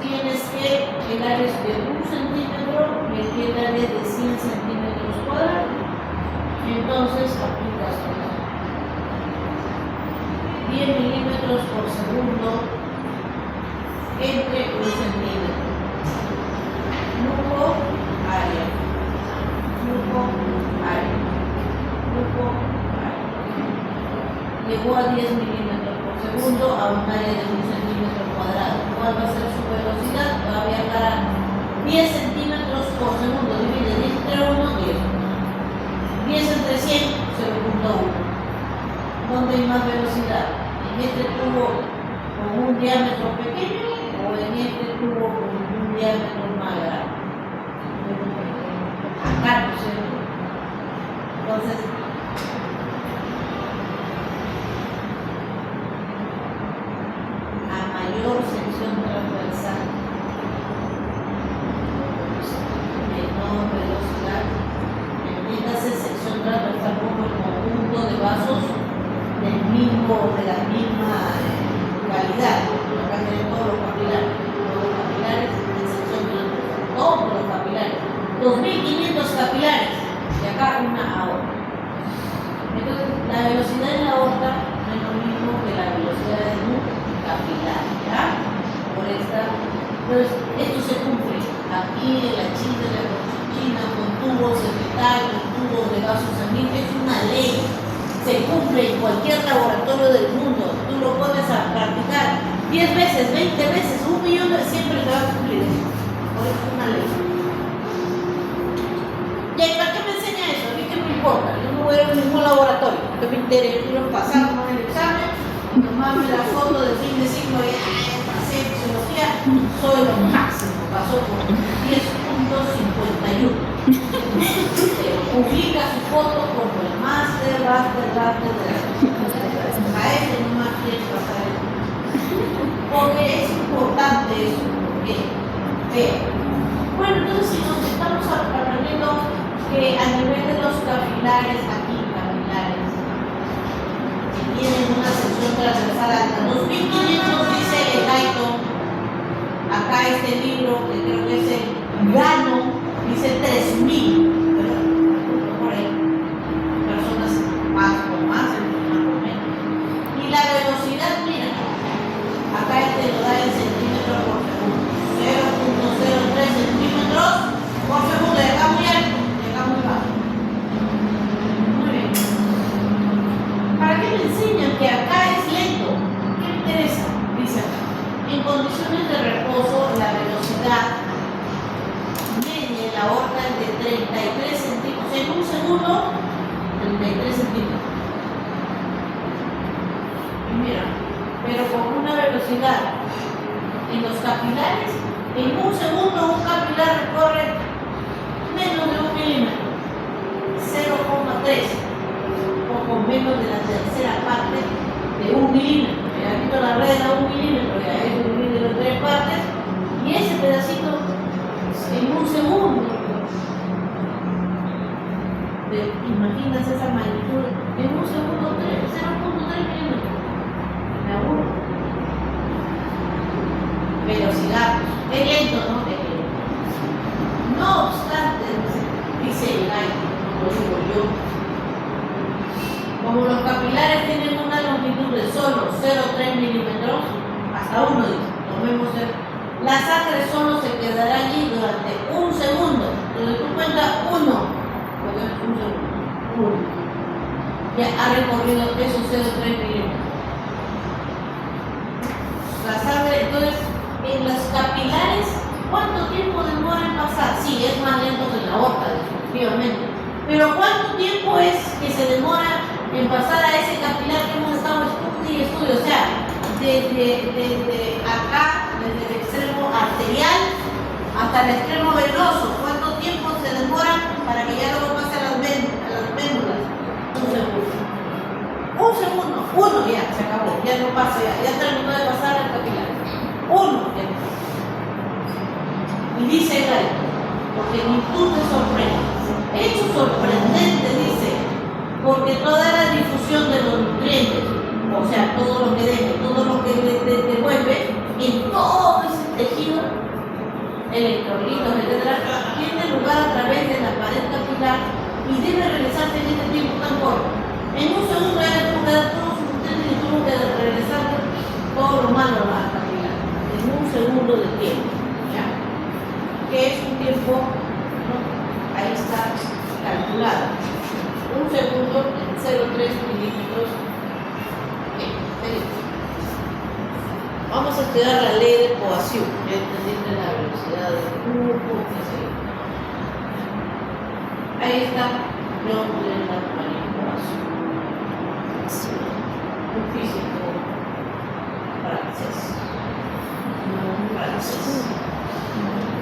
tienes que el área es de 1 centímetro y aquí el área es de 100 centímetros cuadrados. Entonces aplicas 10 milímetros por segundo entre 1 centímetro. Flujo, área. Flujo, área. Flujo, área. Llegó a 10 milímetros por segundo a un área de 1 centímetro cuadrado. ¿Cuál va a ser su velocidad? Va a viajar a 10 centímetros por segundo. Divide 10 entre 1, 10. 10 entre 100, 0.1. ¿Dónde hay más velocidad? ¿En este tubo con un diámetro pequeño o en este tubo con un diámetro más grande? Acá, ¿no es cierto? Entonces, a mayor sección transversal, menor velocidad. Entiéndase sección transversal como el conjunto de vasos de la misma calidad. Acá tenemos todos los capilares en sección transversal, todos los capilares, 2.500 capilares, y acá una aorta. Entonces, la velocidad en la aorta no es lo mismo que la velocidad en un capilar, ¿ya? Por esta, entonces, esto se cumple aquí en la China, con tubos de metal, con tubos de vasos sanguíneos, es una ley. Se cumple en cualquier laboratorio del mundo. Tú lo pones a practicar 10 veces, 20 veces, 1 millón de veces, siempre te va a cumplir eso. Por eso es una ley. ¿Y para qué me enseña eso? A mí qué me importa. Yo no voy a ir a ningún laboratorio. Lo que me interesa es pasar con el examen, tomarme la foto del fin de ciclo y pasé fisiología, soy lo máximo. Pasó por 10.51. Publica su foto como el máster de la a este no más quiere pasar el. Porque es importante eso, porque bueno, entonces capilares aquí, capilares, que tienen una sección transversal alta. 2500 dice el Gaito. Acá este libro, que creo que es el Gano, dice 3000. Por ahí, personas más o más, más o menos. Y la velocidad, mira, acá este lo da en centímetros por segundo. 0.03 centímetros por segundo. Y acá muy alto, y acá muy bajo. Muy bien. ¿Para qué me enseñan que acá es lento? ¿Qué me interesa? Dice acá. En condiciones de reposo, la velocidad media en la aorta es de 33 centímetros. En un segundo, 33 centímetros. Y mira, pero con una velocidad en los capilares, en un segundo un capilar recorre menos de 1 milímetro, 0,3, o con menos de la tercera parte de 1 milímetro. Ya quito la red a 1 milímetro, ya es dividido en 3 partes, y ese pedacito en un segundo. Imaginas esa magnitud en un segundo, 0.3 milímetros. La 1. Velocidad. Es lento, ¿no? Es lento. No obstante, dice el Gaito, no lo digo yo, como los capilares tienen una longitud de solo 0,3 milímetros, hasta 1 dice, tomemos la sangre solo se quedará allí durante 1 segundo. Entonces tú cuentas 1, porque es 1 segundo. 1. Ya ha recorrido esos 0,3 milímetros. La sangre, entonces, en los capilares, ¿cuánto tiempo demora en pasar? Sí, es más lento que en la aorta, definitivamente. Pero ¿cuánto tiempo es que se demora en pasar a ese capilar que hemos estado estudiando? O sea, desde acá, desde el extremo arterial hasta el extremo venoso, ¿cuánto tiempo se demora para que ya luego pase a las médulas? 1 segundo. 1 segundo, 1 ya, se acabó, ya no pasa, ya terminó de pasar el capilar. 1 ya. Y dice el Gaito, porque ni tú te sorprendes. Hecho sorprendente, dice, porque toda la difusión de los nutrientes, o sea, todo lo que deje, todo lo que devuelve, en todo ese tejido, electrolitos, etc., tiene lugar a través de la pared capilar y debe realizarse en este tiempo tan corto. En un segundo ya tuvo que dar todos sus nutrientes y tuvo que regresar todo lo malo a la capilar. En un segundo de tiempo, ¿ya? Que es un tiempo, ¿no? Ahí está calculado. 1 segundo en 0,3 milímetros. Vamos a estudiar la ley de Poisson. Ya entendiste la velocidad del grupo, qué sé yo. Ahí está John Leonard Marie Poisson, un físico francés.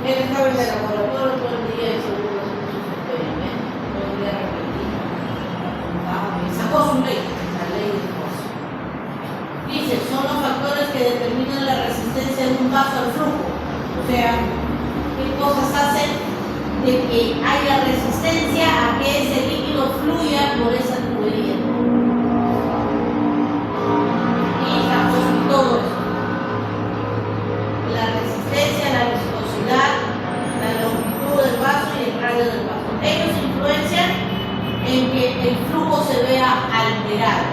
Él estaba en el laboratorio todo el día y seguro haciendo sus experimentos, todo el día repetido. Y sacó su ley, la ley de Poisson. Dice, son los factores que determinan la resistencia de un vaso al flujo. O sea, qué cosas hacen de que haya resistencia a que ese líquido fluya por esa tubería. Y todo eso. La resistencia, la viscosidad, la longitud del vaso y el radio del vaso. Ellos influencian en que el flujo se vea alterado.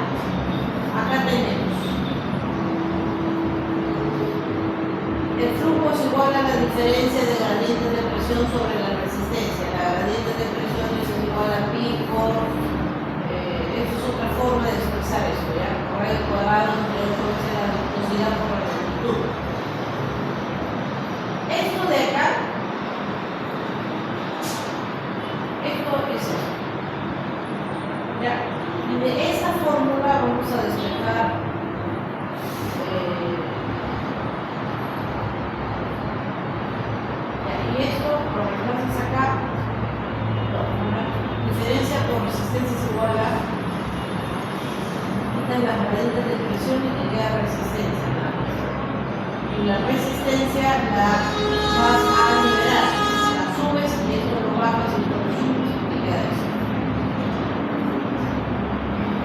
Acá tenemos. El flujo es igual a la diferencia de gradientes de presión sobre la resistencia. La gradiente de presión es igual a pi por... Esa es otra forma de expresar eso, ¿ya? Correa cuadrado entre 8 veces la viscosidad por la longitud. Esto de acá, esto es esto. ¿Ya? Y de esa fórmula vamos a despejar y esto, por lo que haces acá, la diferencia por resistencia es igual a quitas las gradientes de presión y te queda resistencia, ¿no? Y la resistencia la vas a nivelar, la subes y esto lo bajas y lo subes, y te queda eso.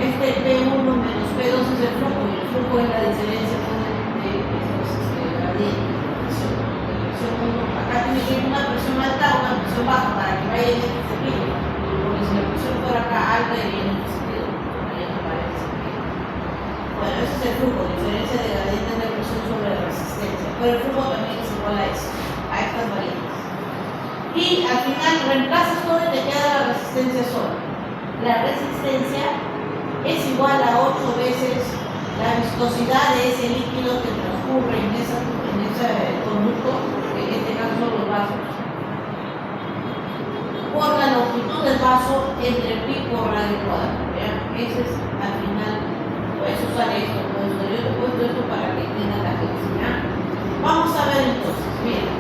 Este P1 menos P2 es el flujo, y el flujo es la diferencia de gradiente de presión. Presión 1, acá tiene que ir una presión alta o una presión baja para que vaya en este sentido. Porque si la presión fuera acá alta, iría en este sentido. Ahí no aparece. Bueno, ese es el flujo, diferencia de gradiente de presión sobre la resistencia. Pero el flujo también es igual a eso, a estas variables. Y al final reemplazas todo y te queda la resistencia sola. La resistencia es igual a 8 veces la viscosidad de ese líquido que transcurre en ese conducto, que en este caso son los vasos, por la longitud del vaso entre pi por radio cuadrado. Ese es al final, puedes usar esto, yo te he puesto esto para que entiendas la felicidad. Vamos a ver entonces, mira.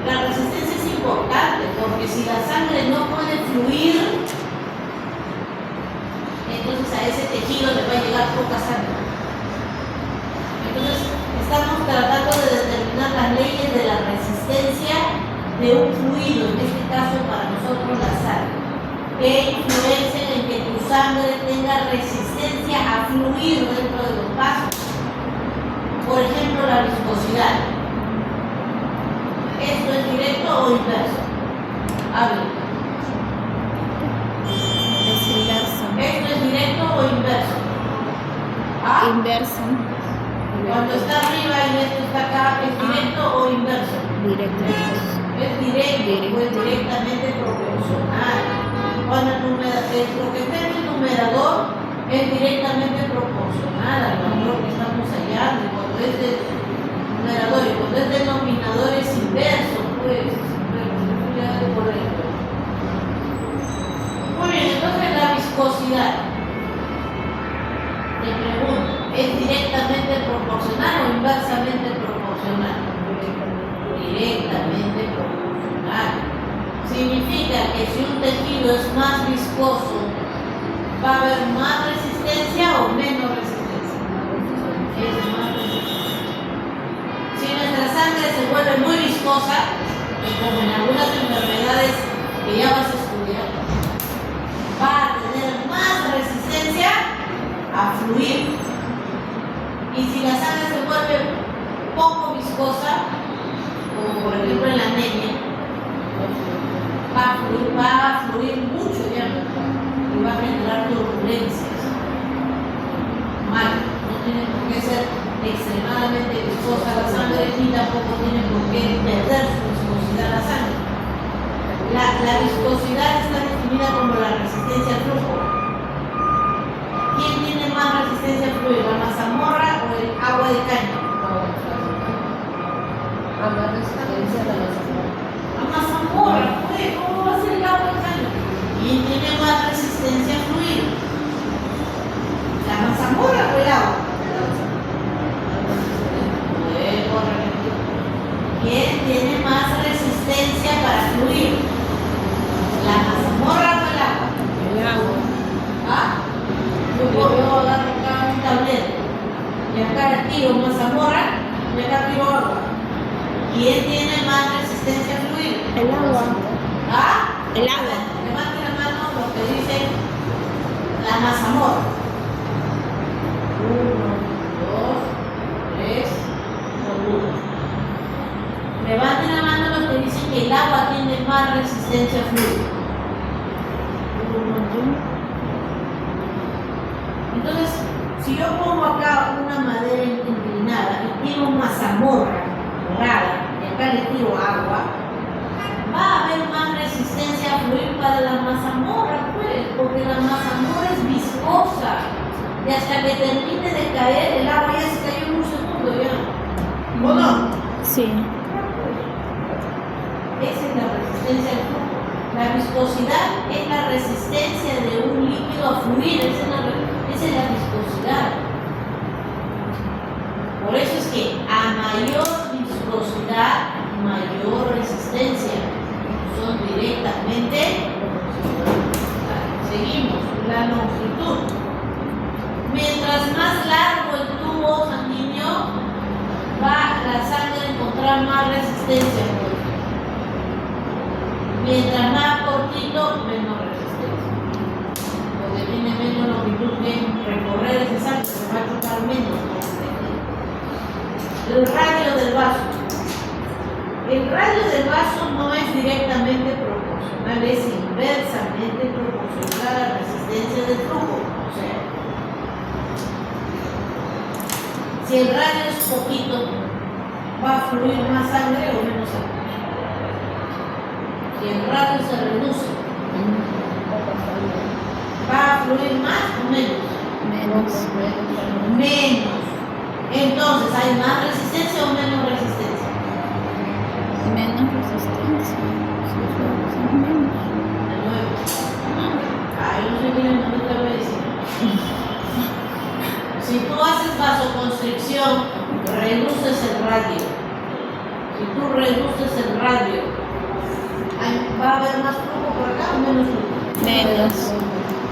La resistencia es importante porque si la sangre no puede fluir, entonces a ese tejido le va a llegar poca sangre. Entonces estamos tratando de determinar las leyes de la resistencia de un fluido, en este caso para nosotros la sangre, que influencian en que tu sangre tenga resistencia a fluir dentro de los vasos. Por ejemplo, la viscosidad. ¿Esto es directo o inverso? Hable. Es inverso. ¿Esto es directo o inverso? ¿Ah? Inverso. Cuando está arriba y esto está acá, ¿es directo o inverso? Directo. Es directo, o es directamente proporcional. Cuando lo que está en el numerador es directamente proporcional al valor que estamos hallando. Cuando es del numerador y cuando es denominador es inverso, pues, ya es correcto. Muy bien, entonces la viscosidad. Te pregunto, ¿es directamente proporcional o inversamente proporcional? Directamente proporcional. Significa que si un tejido es más viscoso, ¿va a haber más resistencia o menos resistencia? Es más resistencia. Si nuestra sangre se vuelve muy viscosa, como en algunas enfermedades que ya vas a estudiar, va a tener más resistencia a fluir. Y si la sangre se vuelve poco viscosa, como por ejemplo en la anemia, va a fluir mucho ya y va a generar turbulencias. Mal, no tiene por qué ser extremadamente viscosa la sangre ni tampoco tiene por qué perder su viscosidad la sangre. La viscosidad está definida como la resistencia al flujo. ¿Quién tiene más resistencia al fluir, la mazamorra o el agua de caña? A más resistencia de la mazamorra. La mazamorra, pues, ¿cómo va a ser el agua de caña? ¿Quién tiene más resistencia a fluir? ¿La mazamorra o el agua? ¿Quién tiene más resistencia para fluir? ¿La mazamorra o el agua? El agua. ¿Ah? Yo agarro acá un tablero y acá tiro mazamorra y acá tiro agua. ¿Quién tiene más resistencia a fluir? El agua. ¿Ah? El agua. Levanten la mano los que dicen la mazamorra. 1, 2, 3, 1. Levanten la mano los que dicen que el agua tiene más resistencia a fluir. Entonces, si yo pongo acá una madera inclinada y tiro mazamorra dorada y acá le tiro agua, va a haber más resistencia a fluir para la mazamorra, pues, porque la mazamorra es viscosa y hasta que termine de caer el agua ya se cayó en un segundo ya. ¿O no? Sí. Esa es la resistencia al flujo. La viscosidad es la resistencia de un líquido a fluir, esa es la viscosidad. Por eso es que a mayor viscosidad, mayor resistencia. Son directamente proporcionales. Seguimos, la longitud. Mientras más largo el tubo sanguíneo, va la sangre a encontrar más resistencia. Mientras más cortito, menos resistencia. Porque El radio del vaso no es directamente proporcional, es inversamente proporcional a la resistencia del flujo. O sea, si el radio es poquito, ¿va a fluir más sangre o menos sangre? Si el radio se reduce, ¿va a fluir más o menos? Menos. Entonces, ¿hay más resistencia o menos resistencia? Menos resistencia. De nuevo. Ahí no se viene la medicina. Si tú haces vasoconstricción, reduces el radio. Si tú reduces el radio, ¿va a haber más flujo por acá o menos flujo? Menos.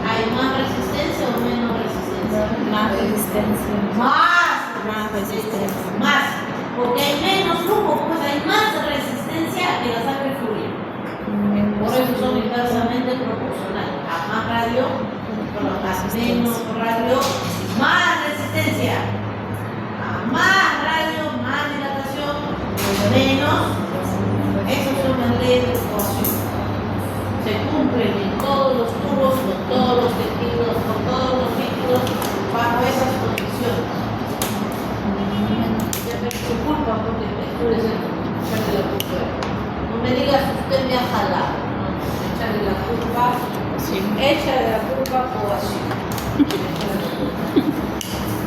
¿Hay más resistencia o menos resistencia? Más resistencia. Más resistencia. Más. Porque hay menos flujo, pues hay más resistencia que la sangre fluye. Por eso son inversamente proporcionales. A más radio, menos radio, más resistencia. A más radio, más dilatación, menos. Esas son las leyes de ecuación. Se cumplen en todos los tubos, con todos los tejidos, con todos los líquidos, bajo esas condiciones. Su culpa porque tú eres el echarle la culpa. No me digas usted me ha jalado, no, echarle la culpa, Sí. échale la culpa o así.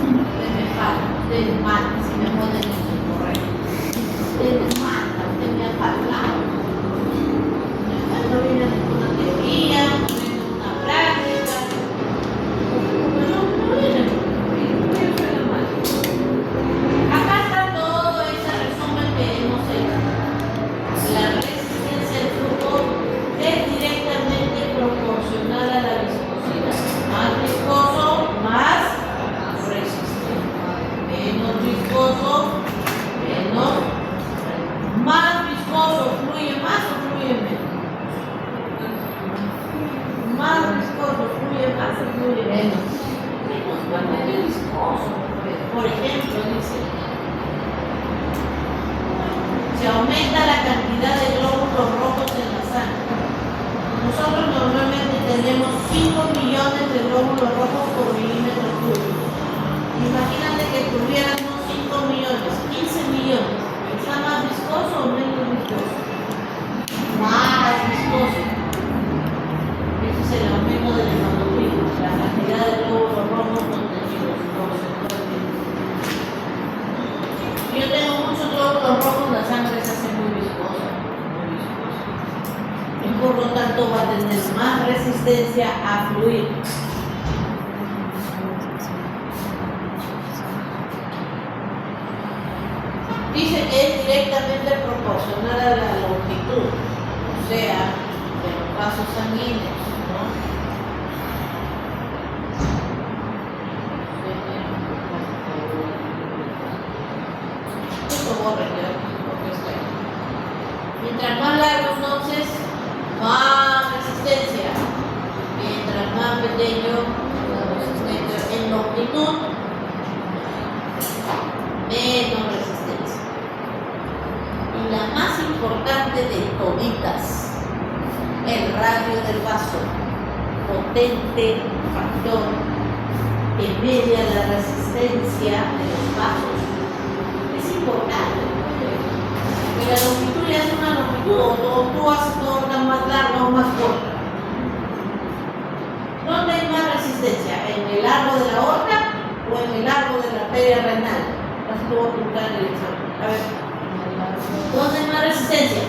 Usted me jala, usted me mata, si me ponen en el correo. Usted me mata, usted me ha jalado. No viene ninguna teoría, no viene ninguna práctica. No viene, yo soy la mala. Acá está todo ese resumen que hemos hecho. La resistencia al flujo es directamente proporcional a la viscosidad. Más viscoso, más resistente. Menos viscoso, menos. Más viscoso, fluye más o fluye menos. Más viscoso, fluye más o fluye menos. Menos cuando es viscoso. Por ejemplo, dice, se aumenta la cantidad de glóbulos rojos en la sangre. Nosotros normalmente tenemos 5 millones de glóbulos rojos por milímetro cúbico. Imagínate que tuviéramos 5 millones, 15 millones. ¿Está más viscoso o menos viscoso? Más viscoso. Ese es el aumento del hemoglobina, la cantidad de glóbulos rojos contenidos porcentualmente. Si yo tengo muchos glóbulos rojos, la sangre se hace muy viscosa. Y por lo tanto va a tener más resistencia a fluir. Dice que es directamente proporcional a la longitud, o sea, de los vasos sanguíneos, ¿no? Esto borra ya, porque está ahí. Mientras más largo, entonces, más resistencia. Mientras más pequeño, en longitud, menos resistencia. Y la más importante de toditas, el radio del vaso, potente factor que media la resistencia de los vasos. Es importante, porque la longitud ya es una longitud, o tú haces tu aorta más larga o más corta. ¿Dónde hay más resistencia? ¿En el largo de la aorta o en el largo de la arteria renal? Así te voy a apuntar en el examen. A ver. ¿Dónde hay más resistencia?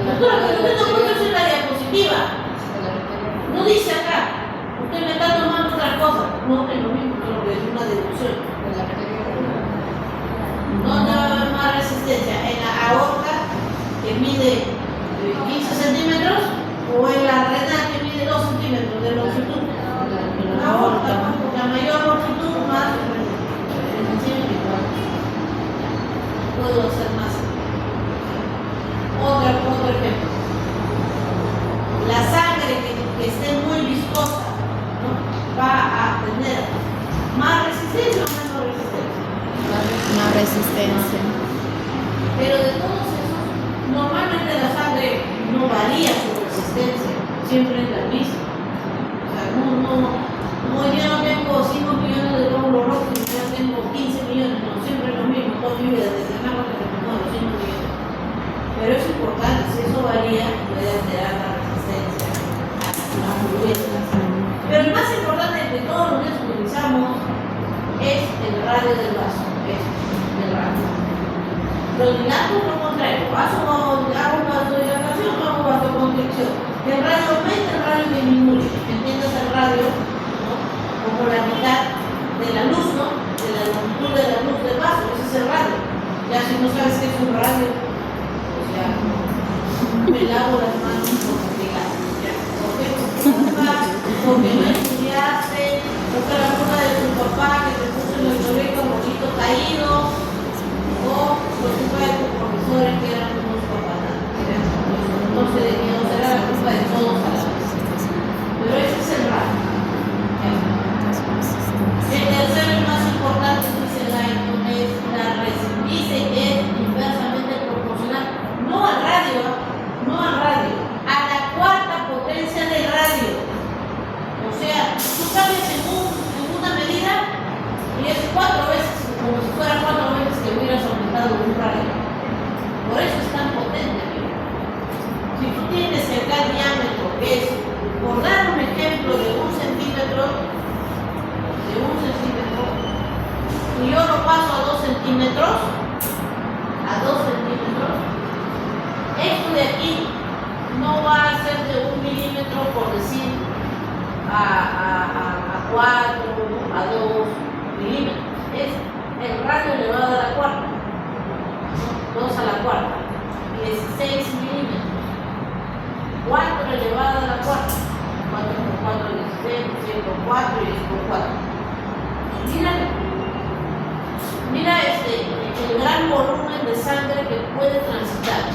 Doctora, pero usted no puede hacer la diapositiva. No dice acá. Usted me está tomando otra cosa. No es lo mismo, solo que es una deducción. ¿Dónde va a haber más resistencia? ¿En la aorta, que mide 15 centímetros? ¿O en la renal, que mide 2 centímetros de longitud? La aorta, porque a mayor longitud, más resistencia. Puedo hacer más. Otro ejemplo. La sangre que esté muy viscosa, ¿no? Va a tener más resistencia o menos resistencia. Más resistencia. Pero de todos esos, radio del vaso, del radio. Lo dilato es lo contrario, hago vasodilatación, hago vasoconstricción. El radio aumenta, el radio disminuye. ¿Entiendes el radio? ¿No? Como la mitad de la luz, ¿no? De la longitud de la luz del vaso, ese es el radio. Ya si no sabes qué es un radio, pues ya me lavo las manos por explicar. Porque no estudiaste, porque la boca de tu papá que te puso en el colegio bonito caído, o por culpa de tus profesores que eran unos papás. Entonces, era la culpa de todos a la vez. Pero ese es el radio. El tercero y más importante, dice Lighton, es la resistencia. Dice que es inversamente proporcional, no al radio, a la cuarta potencia del radio. O sea, tú cambias en una medida y es 4 veces, como si fuera 4 veces que hubieras aumentado un radio. Por eso es tan potente, amigo. Si tú tienes acá el diámetro, que es, por dar un ejemplo de 1 centímetro, y yo lo paso a 2 centímetros, esto de aquí no va a ser de 1 milímetro, por decir, a 4, a 2 milímetros. Es el radio elevado a la cuarta, 2 a la cuarta, 16 milímetros, 4 elevado a la cuarta, 4 por 4, 16, 100 por 4 y 10 por 4. Mira el gran volumen de sangre que puede transitar.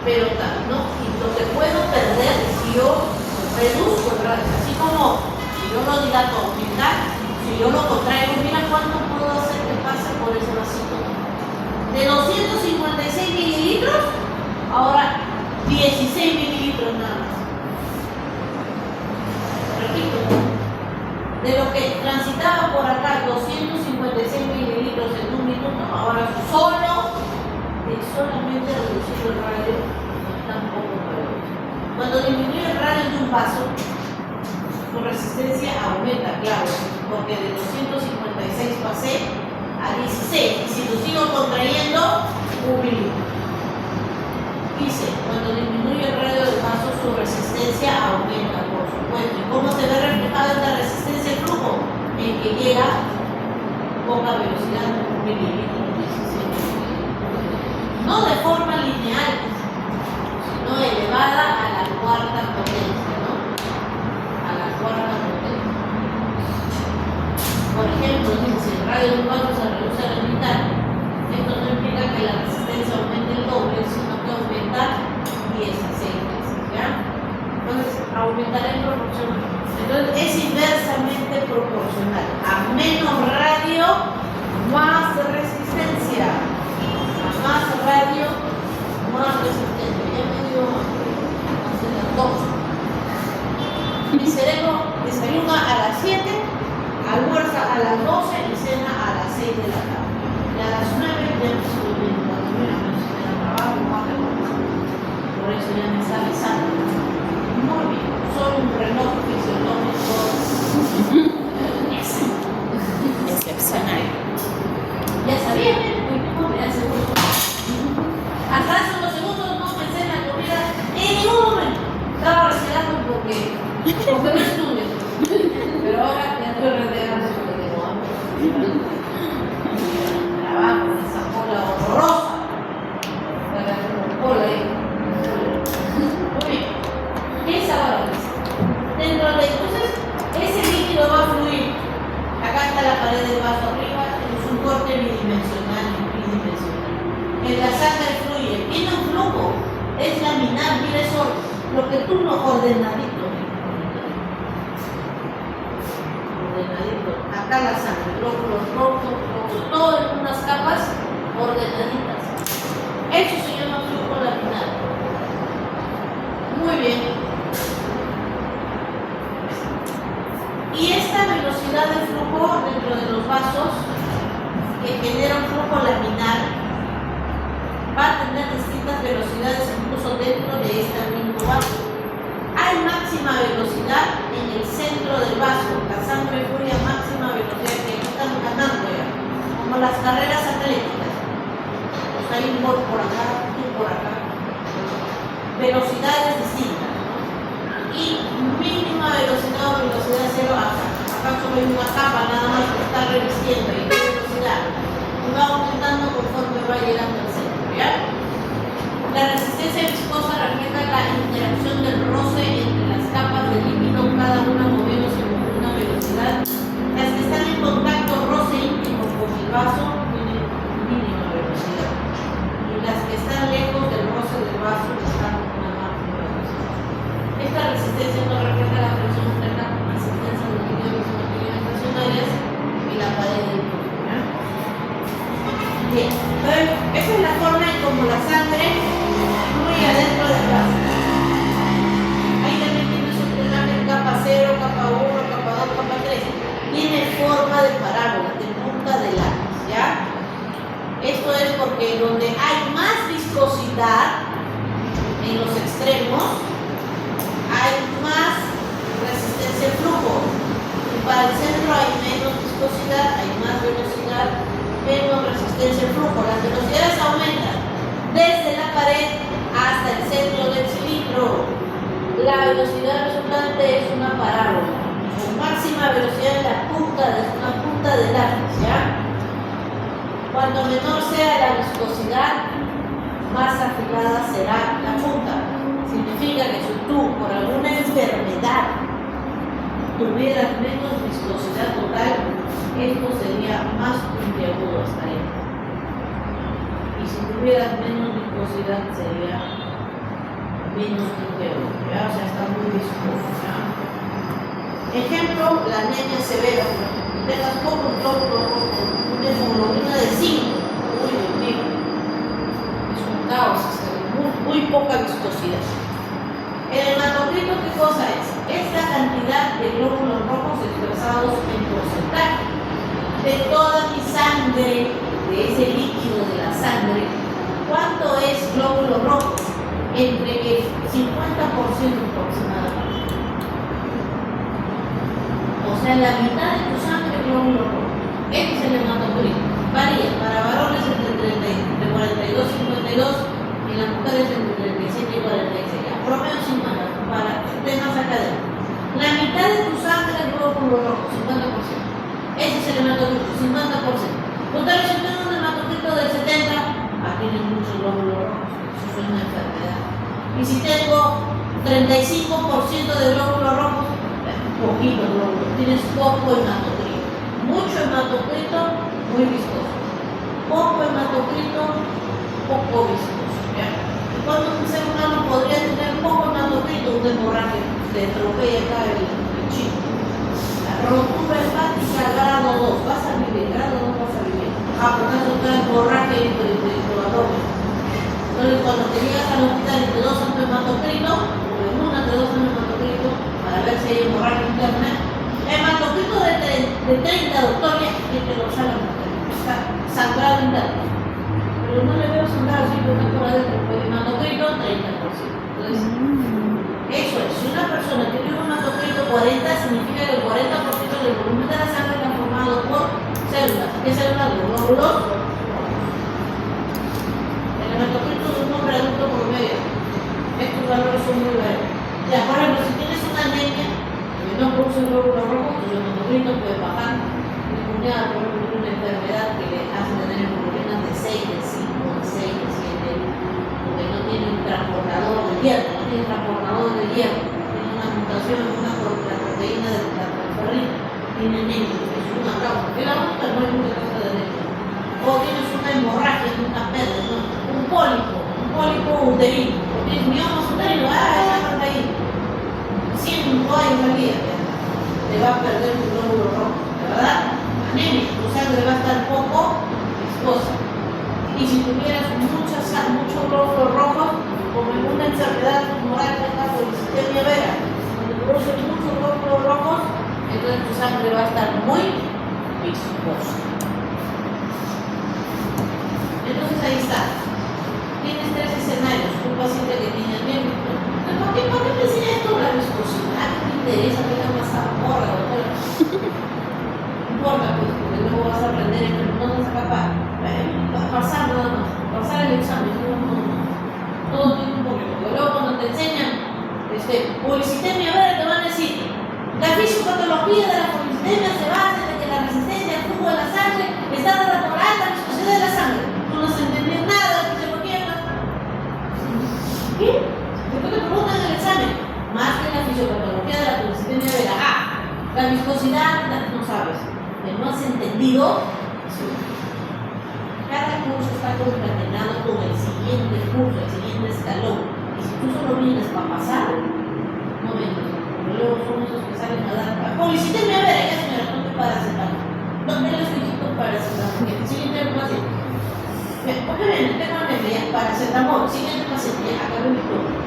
Pero no, y lo que puedo perder si yo reduzco el radio, así como si yo lo dilato a aumentar, si yo lo contraigo, mira cuánto puedo hacer que pase por ese vasito. De 256 mililitros, ahora 16 mililitros nada más. Repito, de lo que transitaba por acá 256 mililitros en 1 minuto, ahora solamente reducir el radio tampoco para. Cuando disminuye el radio de un vaso, su resistencia aumenta, claro, porque de 256 pasé a 16, y si lo sigo contrayendo, 1 milímetro. Dice, cuando disminuye el radio del vaso, su resistencia aumenta, por supuesto. ¿Y cómo se ve reflejada esta resistencia al flujo? En que llega poca velocidad, 1 milímetro, 16 milímetros. No de forma lineal, sino elevada a la cuarta potencia, ¿no? A la cuarta potencia. Por ejemplo, si el radio de un vaso se reduce a la mitad, esto no implica que la resistencia aumente el doble, sino que aumenta 16 veces, ¿ya? Entonces, aumentará en proporción. Entonces, es inversamente proporcional. A menos radio, más resistencia. Más radio, más resistencia. Ya me dio hacer las 2. Mi cerebro desayuna a las 7, almuerza a las 12 y cena a las 6 de la tarde. Y a las 9 ya me estoy viendo. Cuando mira, me estoy en el trabajo, por eso ya me está avisando. Muy bien, soy un reloj fisiológico excepcional. Ya sabía, ¿cómo me hace mucho? Hasta hace unos segundos no pensé en la comida en ningún momento. Estaba respirando porque no estuve. Pero ahora ya estoy retirando porque tengo hambre. Trabajo en esa cola horrorosa. Para la cola ahí. Muy bien. Piensa ahora. Dentro de entonces, ese líquido va a fluir. Acá está la pared del vaso arriba. Es un corte bidimensional y tridimensional. En la sangre fluye, tiene un flujo, es laminar, mira eso, lo que tú no ordenadito. Acá la sangre, todo en unas capas ordenaditas. Eso se llama flujo laminar. Muy bien. Y esta velocidad de flujo dentro de los vasos que genera un flujo laminar va a tener distintas velocidades incluso dentro de este mismo vaso. Hay máxima velocidad en el centro centro del vaso, la sangre fluye a máxima velocidad, que no están ganando ya, como las carreras atléticas. Pues hay un gol por acá, tú por acá. Velocidades distintas, ¿no? Y mínima velocidad o velocidad cero acá. Acá solo hay una capa nada más que está revistiendo y qué velocidad. Y va aumentando conforme va llegando al centro, ¿ya? La resistencia viscosa refleja la interacción del roce entre las capas del líquido, cada una moviéndose con una velocidad. Las que están en contacto roce íntimo con el vaso tienen mínima velocidad. Y las que están lejos del roce del vaso están con una máxima velocidad. Esta resistencia no refleja la presión entre la asistencia de los líquidos y materiales estacionarias y la pared del cuerpo. Bien, entonces, esa es la forma en cómo la sangre fluye adentro del vaso. Ahí también tiene su drenaje capa 0, capa 1, capa 2, capa 3. Tiene forma de parábola, de punta de lápiz, ¿ya? Esto es porque donde hay más viscosidad en los extremos, hay más resistencia al flujo. Y para el centro hay menos viscosidad, hay más velocidad, menos resistencia al flujo. Las velocidades aumentan desde la pared hasta el centro del cilindro. La velocidad resultante es una parábola, con máxima velocidad en la punta de lápiz, ¿ya? Cuanto menor sea la viscosidad, más afilada será la punta. Significa que si tú, por alguna enfermedad, tuvieras menos viscosidad total, esto sería más puntiagudo hasta ahí. Y si tuvieras menos viscosidad, sería menos puntiagudo, ¿ya? O sea, está muy viscoso, ¿ya? Ejemplo, la anemia severa, por ejemplo. Tengas poco una hemoglobina de 5. Uy, Dios mío. Es un caos, muy poca viscosidad. El hematocrito, ¿qué cosa es? Es la cantidad de glóbulos rojos expresados en porcentaje de toda mi sangre, de ese líquido de la sangre. ¿Cuánto es glóbulos rojos? Entre el 50% aproximadamente. O sea, la mitad de tu sangre es glóbulos rojos. Este es el hematocrito. Varía para varones entre 42 y 52 y las mujeres entre 37 y 46. Promedio 50 para temas académicos. La mitad de tu sangre es glóbulos rojos, 50%. Ese es el hematocrito, 50%. Total, si tengo un hematocrito del 70, aquí tienes muchos glóbulos rojos. Eso es una enfermedad. Y si tengo 35% de glóbulos rojos, poquito glóbulos, tienes poco hematocrito. Mucho hematocrito, muy viscoso. Poco hematocrito, poco viscoso. ¿Ya? Y cuando un ser humano podría tener poco hematocrito, una hemorragia, se atropella acá el chico. La rotura hepática grado 2, vas a vivir, grado 2 vas a vivir. Por eso está hemorragia y tu abdomen. Entonces, cuando te llegas al hospital y te dosan tu hematocrito, o en una te dosan tu hematocrito, para ver si hay hemorragia interna, hematocrito de 30, doctor, ya que te lo saben, está sangrado interno. Pero no le veo sangrado, sí, porque está por adentro, porque hematocrito 30%. Entonces, eso es, si una persona tiene un hematocrito 40, significa que el 40% del volumen de la sangre está formado por células. ¿Qué células? Los glóbulos. El hematocrito de un hombre adulto promedio. Estos valores son muy buenos. Ya, por ejemplo, si tienes una anemia que no produce glóbulos rojos, tu hematocrito puede bajar. Mi cuñada, por ejemplo, tiene una enfermedad que le hace tener hemoglobinas de 6, de 5, de 6, de 7, porque no tiene un transportador de hierro, no tiene transportador de hierro, tiene una mutación en una proteína de la transferrina, tiene anemia, es una causa, que la única no hay mucha causa de anemia. O tienes una hemorragia, una pérdida, ¿no? un pólipo uterino, o tienes miomas uterino, ya está ahí. 100 años al día, te va a perder tu glóbulo rojo, ¿verdad? Anemia, tu sangre va a estar poco viscosa. Y si tuvieras muchos glóbulos rojos, como en una enfermedad tumoral, por polisistemia vera, donde produce muchos glóbulos rojos, entonces tu sangre va a estar muy viscosa. Entonces ahí está. Tienes 3 escenarios. Un paciente que tiene anemia. ¿Por qué me enseña esto? La viscosidad, ¿qué te interesa? ¿Qué le ha pasado? pasar nada más, pasar el examen, todo tiene un poquito. Porque luego cuando te enseñan policitemia, a ver, te van a decir, la fisiopatología de la policitemia se basa en que la resistencia al flujo de la sangre está relacionada a la viscosidad de la sangre. Tú no has entendido nada de fisiología. ¿Qué? Después te preguntan en el examen, más que la fisiopatología de la policitemia vera. La viscosidad no sabes. No has entendido. Cada curso está concatenado con el siguiente curso, el siguiente escalón. Y si tú solo vienes para pasar, no vengas. Pero luego son esos que salen a dar. Policitemia vera, ya señora, no te paracetamol. ¿Dónde les solicito paracetamol? El siguiente paciente. ¿Por qué viene? Tengo anemia, paracetamol. Siguiente paciente, ya acabé mi turno.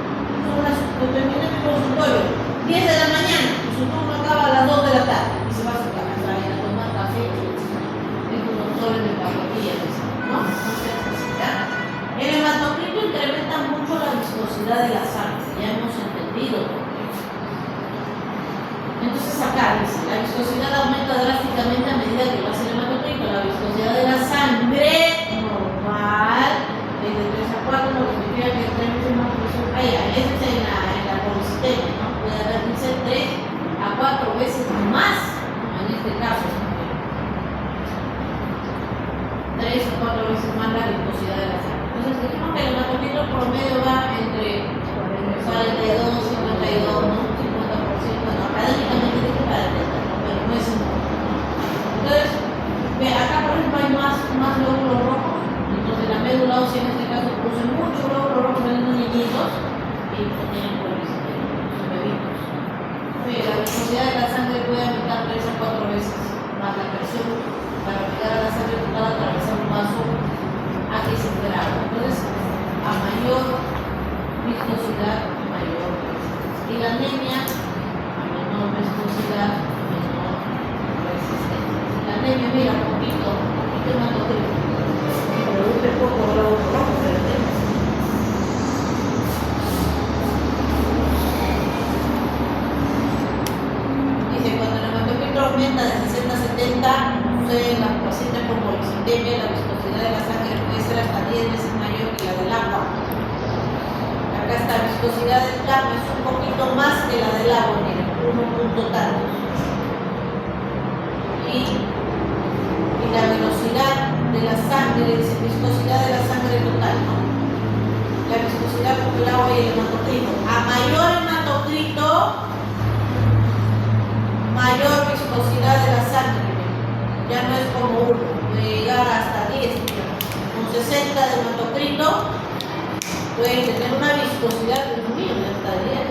Terminé mi consultorio, 10 de la mañana, y su turno acaba a las 2 de la tarde. Y se va a su casa a tomar café. Es un doctor en hepatología, ¿no? El hematocrito incrementa mucho la viscosidad de la sangre, ya hemos entendido. Entonces acá dice, la viscosidad aumenta drásticamente a medida que lo hace el hematocrito. La viscosidad de la sangre normal es de 3 a 4, lo que significa que tenemos una presión. Ese es en la policitemia, ¿no? Puede haber, dice, 3 a 4 veces más, en este caso. 3 o 4 veces más la viscosidad de la sangre. Entonces dijimos que el hematocrito promedio va entre 42, 52, ¿no? 50%, bueno, académicamente dice 40, ¿no? Pero no es un poco. Entonces, acá por ejemplo hay más glóbulos rojos, entonces la médula ósea en este caso produce muchos glóbulos rojos en los niñitos y tienen policitemia, son bebitos. La viscosidad de la sangre puede aumentar 3 a 4 veces más la presión para llegar a la sangre total a atravesar un vaso a que se graba. Entonces, a mayor viscosidad, mayor resistencia. Y la anemia, a menor viscosidad, menor resistencia. La anemia, mira, poquito hematocrito. Produce poco glóbulo rojo, pero dice, cuando el hematocrito aumenta de 60 a 70, en las pacientes con policitemia, la viscosidad de la sangre puede ser hasta 10 veces mayor que la del agua. Acá esta viscosidad del plasma es un poquito más que la del agua, miren, 1 tanto. Y la velocidad de la sangre, dice viscosidad de la sangre total, ¿no? La viscosidad con el agua y el hematocrito. A mayor hematocrito, mayor viscosidad de la sangre. Ya no es como 1, puede llegar hasta 10. Con 60 de hematocrito puede tener una viscosidad de 1.000 hasta 10.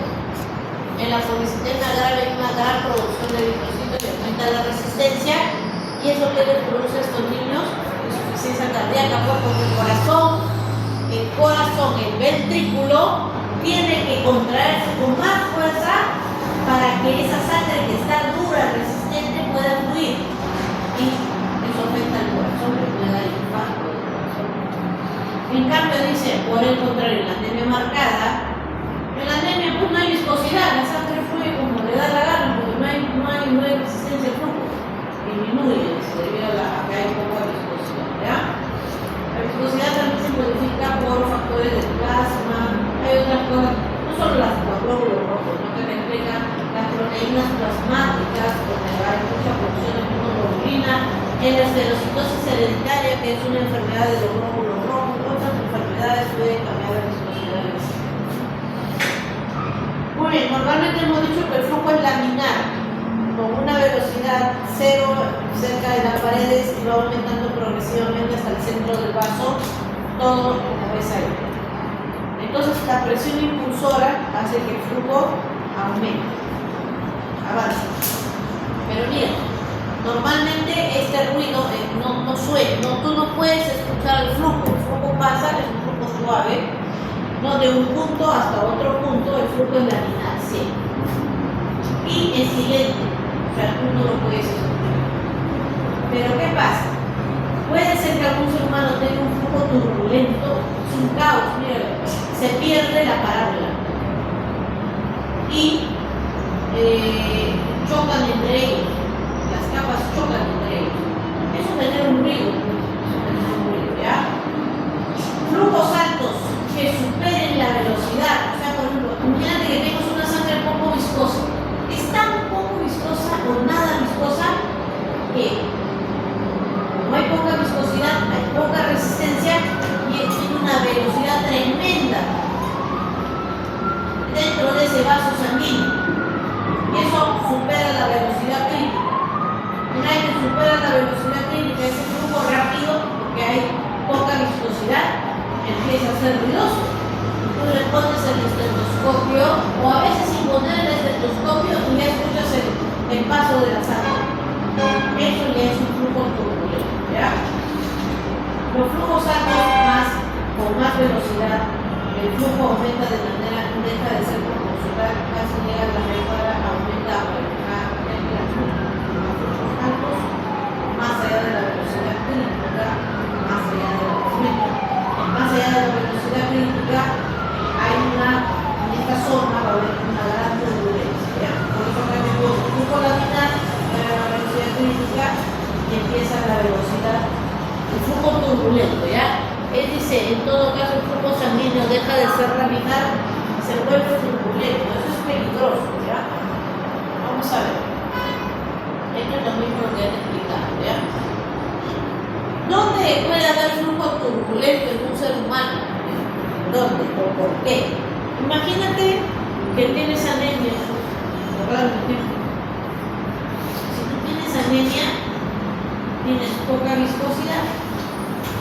En la policitemia grave hay una gran producción de eritrocitos que aumenta la resistencia, y eso que les produce a estos niños insuficiencia cardíaca, porque el corazón, el ventrículo, tiene que contraerse con más fuerza para que esa sangre que está dura, resistente, pueda fluir. Y eso afecta al corazón, le puede dar infarto del corazón. En cambio, dice, por el contrario, la anemia marcada, en la anemia pues no hay viscosidad, la sangre fluye como le da la gana, porque no hay resistencia al flujo, disminuye, debido a que hay poca viscosidad, ¿ya? La viscosidad también se modifica por factores de plasma, hay otras cosas, no solo los glóbulos rojos, ¿no? Que me explican las proteínas plasmáticas, donde hay mucha producción de hemoglobina, en la esclerositosis hereditaria, que es una enfermedad de los glóbulos rojos, otras enfermedades pueden cambiar la viscosidad de la sangre. Muy bien, normalmente hemos dicho que el flujo es laminar, con una velocidad 0 cerca de las paredes y va aumentando progresivamente hasta el centro del vaso, todo en la vez ahí. Entonces la presión impulsora hace que el flujo aumente, avance. Pero mira, normalmente este ruido no suena, tú no puedes escuchar el flujo pasa, es un flujo suave, no de un punto hasta otro punto, el flujo es laminar, siempre. Y es silente, o sea, tú no lo puedes escuchar. Pero ¿qué pasa? Puede ser que algún ser humano tenga un flujo turbulento, es un caos, mira, se pierde la parábola. Y chocan entre ellos, las capas chocan entre ellos. Eso genera un ruido, de la sangre. Eso ya es un flujo turbulento, ¿ya? Los flujos altos con más velocidad, el flujo aumenta de manera, deja de ser proporcional, casi llega a la mejora, aumenta a los flujos altos, más allá de la velocidad crítica, más allá de la movimiento. Más allá de la velocidad crítica, hay en esta zona va a haber una gran turbulencia, ¿ya? Por eso acá tengo el flujo laminar, la velocidad crítica, y empieza la velocidad, el flujo turbulento, ¿ya? Él dice, en todo caso, el flujo sanguíneo deja de ser laminar, se vuelve turbulento. Eso es peligroso, ¿ya? Vamos a ver. Esto es lo mismo que han explicado, ¿ya? ¿Dónde puede haber flujo turbulento en un ser humano? ¿Dónde o por qué? Imagínate que tienes anemia. Si tú tienes anemia, tienes poca viscosidad.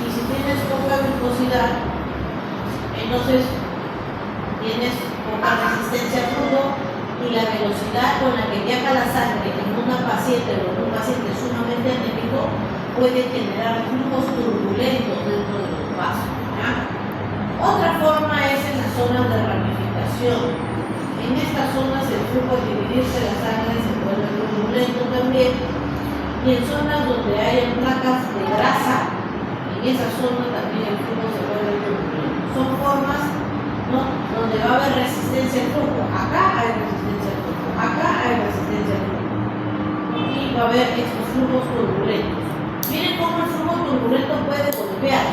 Y si tienes poca viscosidad, entonces tienes poca resistencia al flujo y la velocidad con la que viaja la sangre en una paciente o en un paciente sumamente anémico puede generar flujos turbulentos dentro de los vasos, ¿ya? Otra forma es en las zonas de ramificación. En estas zonas el flujo al dividirse la sangre se vuelve turbulento también, y en zonas donde hay placas de grasa, en esa zona también el flujo se vuelve turbulento. Son formas, ¿no?, donde va a haber resistencia al flujo. Acá hay resistencia al flujo, acá hay resistencia al flujo, y va a haber estos flujos turbulentos. Miren cómo el flujo turbulento puede golpear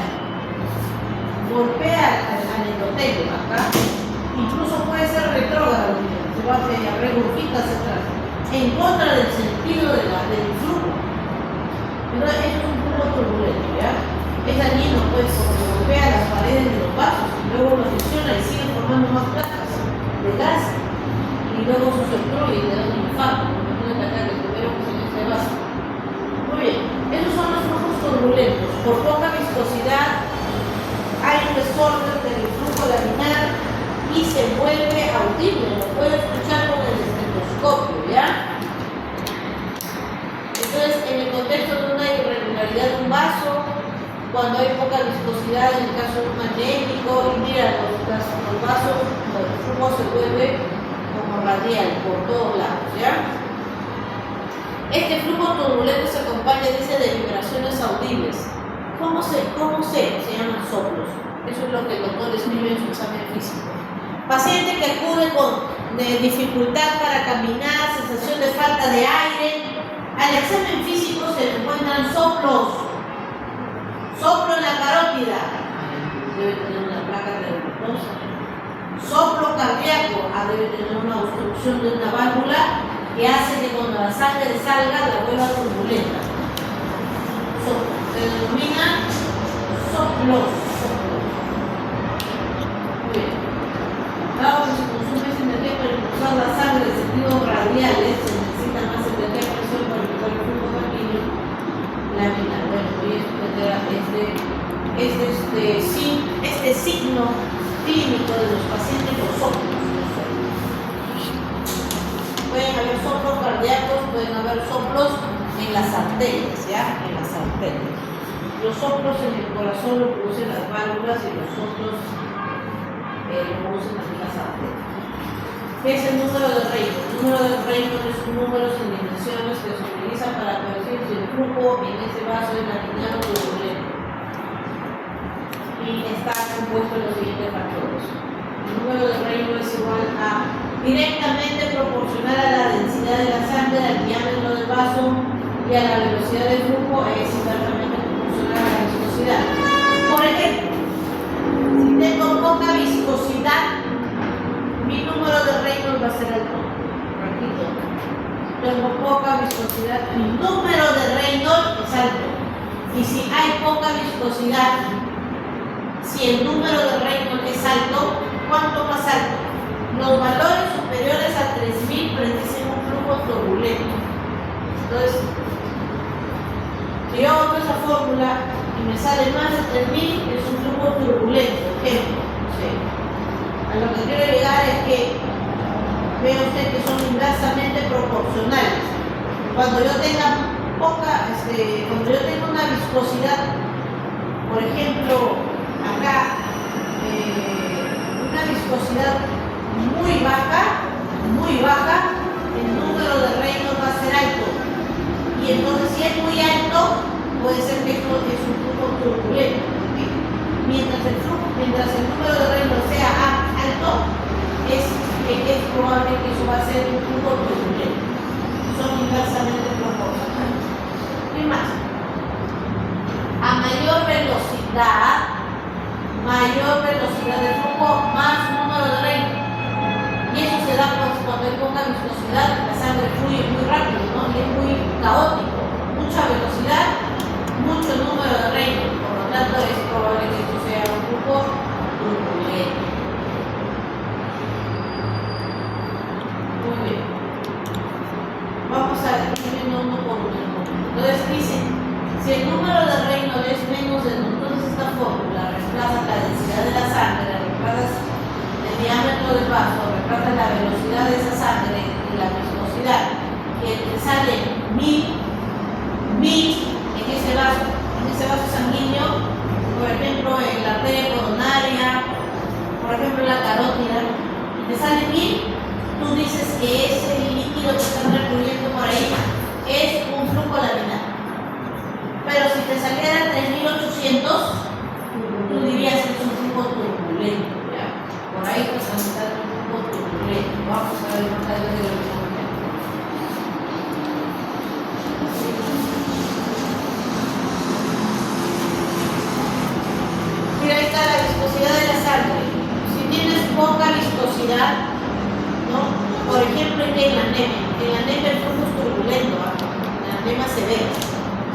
al endotelio acá, incluso puede ser retrógrado, se va a regurgita hacia atrás, en contra del sentido del flujo. Pero eso es un flujo turbulento, ¿ya? Es dañino, pues, porque golpea las paredes de los vasos y luego los lesiona y sigue formando más placas de gas, y luego se obstruye y le da un infarto, porque tiene que atacar que tuvieron en este vaso. Muy bien, esos son los flujos turbulentos. Por poca viscosidad hay un desorden del flujo laminar y se vuelve audible, lo puede escuchar con el estetoscopio, ¿ya? Entonces, en el contexto de una irregularidad de un vaso, cuando hay poca viscosidad, en el caso de un anémico, y mira, los vasos, el flujo se vuelve como radial por todos lados, ¿ya? Este flujo turbulento se acompaña, dice, de vibraciones audibles. ¿Cómo se llaman soplos? Eso es lo que el doctor escribe en su examen físico. Paciente que acude con dificultad para caminar, sensación de falta de aire. Al examen físico se le encuentran soplos. Soplo en la carótida, debe tener una placa reumatosa. Soplo cardíaco, debe tener una obstrucción de una válvula que hace que cuando la sangre salga la vuelva turbulenta. Se denomina soplos. Muy bien. Dado que se consume esa energía para impulsar la sangre en sentidos radiales, se necesita más energía de presión para evitar el flujo sanguíneo laminar. Bueno, voy a explicar este signo clínico de los pacientes con soplos. Pueden haber soplos cardíacos, pueden haber soplos en las arterias, ¿ya? En las arterias. Los soplos en el corazón lo producen las válvulas y los soplos lo producen también las arterias. ¿Qué es el número de Reynolds? El número de Reynolds es un número sin dimensiones que se utiliza para predecir si el flujo en ese vaso es laminar o turbulento. Y está compuesto de los siguientes factores. El número de Reynolds es igual a directamente proporcional a la densidad de la sangre, al diámetro del vaso y a la velocidad del flujo, es inversamente proporcional a la viscosidad. Por ejemplo, si tengo poca viscosidad, mi número de Reynolds va a ser alto. Repito, tengo poca viscosidad, mi número de Reynolds es alto. Y si hay poca viscosidad, si el número de Reynolds es alto, ¿cuánto más alto? Los valores superiores a 3000 predicen un flujo turbulento. Entonces, si yo hago esa fórmula y me sale más de 3000, es un flujo turbulento. Ejemplo, ¿sí? A lo que quiero llegar es que vea usted que son inversamente proporcionales. Cuando yo tenga cuando yo tenga una viscosidad, por ejemplo, acá, una viscosidad muy baja, el número de reinos va a ser alto. Y entonces si es muy alto, puede ser que esto es un flujo turbulento. ¿Okay? Mientras el número de reinos sea alto, es probable que eso va a ser un flujo turbulento. Son inversamente proporcionales. ¿Qué más? A mayor velocidad de flujo, más número de reinos. Y eso se da cuando hay poca viscosidad, la sangre fluye muy rápido, ¿no? Y es muy caótico. Mucha velocidad, mucho número de reinos. Por lo tanto, es probable que esto sea un flujo turbulento. Muy bien. Vamos a ir viendo uno por uno. Entonces dice, si el número de reinos es menos de entonces esta fórmula reemplaza la densidad de la sangre, reemplaza el diámetro del vaso, reemplaza la velocidad de esa sangre y la viscosidad, que te sale 1000 en ese vaso sanguíneo, por ejemplo en la arteria coronaria, por ejemplo en la carótida, y te sale 1000, tú dices que ese líquido que están recluyendo por ahí es un flujo laminar. Pero si te saliera 3800, tú dirías que es un flujo turbulento. ¿Ya? Por ahí pues vamos a estar un flujo turbulento. Vamos a ver más adelante lo que vamos a ver. Mira, ahí está la viscosidad de la sangre. Si tienes poca viscosidad, ¿no? Por ejemplo, en la anemia el flujo es turbulento, ¿eh? La anemia severa.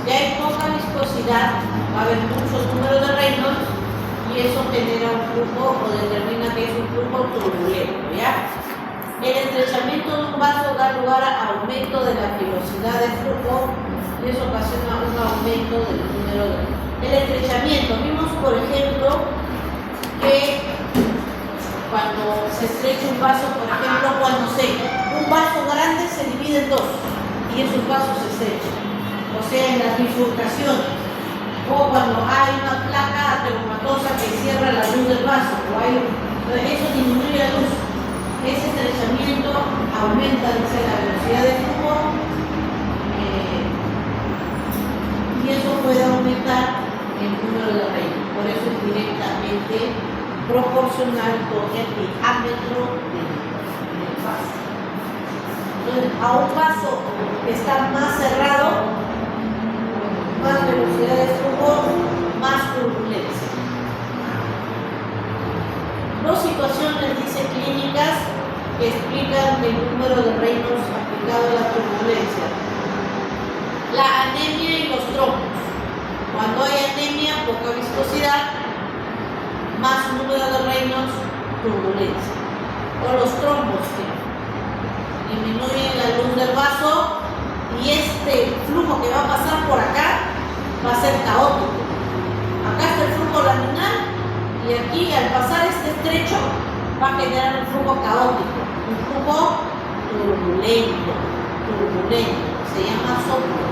Si hay poca viscosidad, va a haber muchos números de reinos y eso genera un flujo o determina que es un flujo turbulento, ¿ya? El estrechamiento de un vaso da lugar a aumento de la velocidad del flujo y eso ocasiona un aumento del número de reinos. El estrechamiento, vimos por ejemplo que cuando se estrecha un vaso, por ejemplo, cuando un vaso grande se divide en dos y esos vasos se estrechan. O sea, en las bifurcaciones, o cuando hay una placa ateromatosa que cierra la luz del vaso, eso disminuye la luz. Ese estrechamiento aumenta la velocidad de flujo y eso puede aumentar el número de reinos. Por eso es directamente proporcional con el diámetro del vaso. Entonces, a un vaso que está más cerrado, más velocidad de flujo, más turbulencia. Dos situaciones, dice, clínicas que explican el número de reinos aplicado a la turbulencia. La anemia y los trombos. Cuando hay anemia, poca viscosidad, más número de reinos, turbulencia. O los trombos, que disminuyen la luz del vaso y este flujo que va a pasar por acá va a ser caótico. Acá está el flujo laminar y aquí al pasar este estrecho va a generar un flujo caótico, un flujo turbulento, se llama soplo.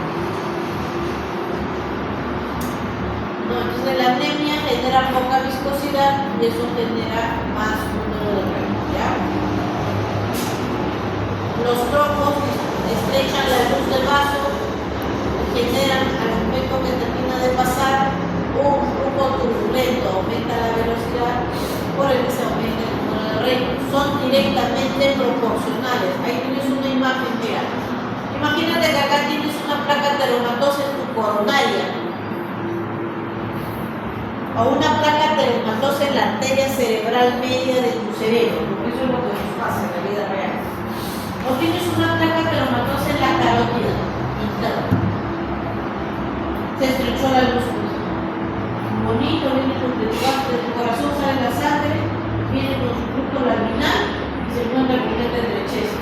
No, entonces la anemia genera poca viscosidad y eso genera más número de reinos, ¿ya? Los trombos estrechan la luz del vaso y generan al momento que termina de pasar un flujo turbulento, aumenta la velocidad por el que se aumenta el número de reinos. Son directamente proporcionales. Ahí tienes una imagen, mira. Imagínate que acá tienes una placa ateromatosa en tu coronaria o una placa ateromatosa en la arteria cerebral media de tu cerebro, porque eso es lo que nos pasa en la vida real. O tienes una placa ateromatosa en la carótida interna. Se estrechó la luz. Bonito, viene de tu corazón, sale la sangre, viene con su flujo laminar y se encuentra con esta estrechez,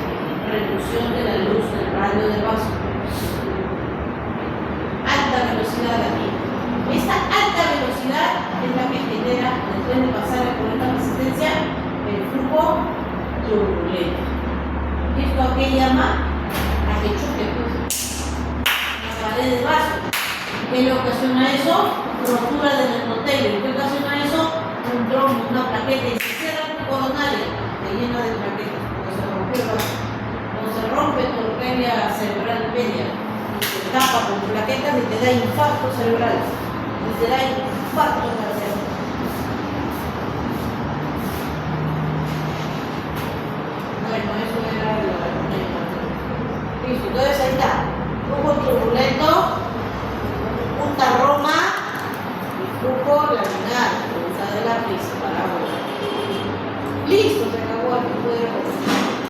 reducción de la luz del radio del vaso. Alta velocidad aquí. Esta alta velocidad es la que genera, después de pasar por esta resistencia, el flujo turbulento. ¿Y esto a qué llama? A que choque, pues. pared del vaso. ¿Qué le ocasiona eso? Rotura del endotelio. ¿Qué ocasiona eso? Un trombo, una plaqueta. Y se cierra el coronario, te llena de plaquetas, porque se rompió el vaso. Cuando se rompe tu arteria cerebral media, y se tapa con plaquetas y te da infarto cerebral. Y te da infarto en la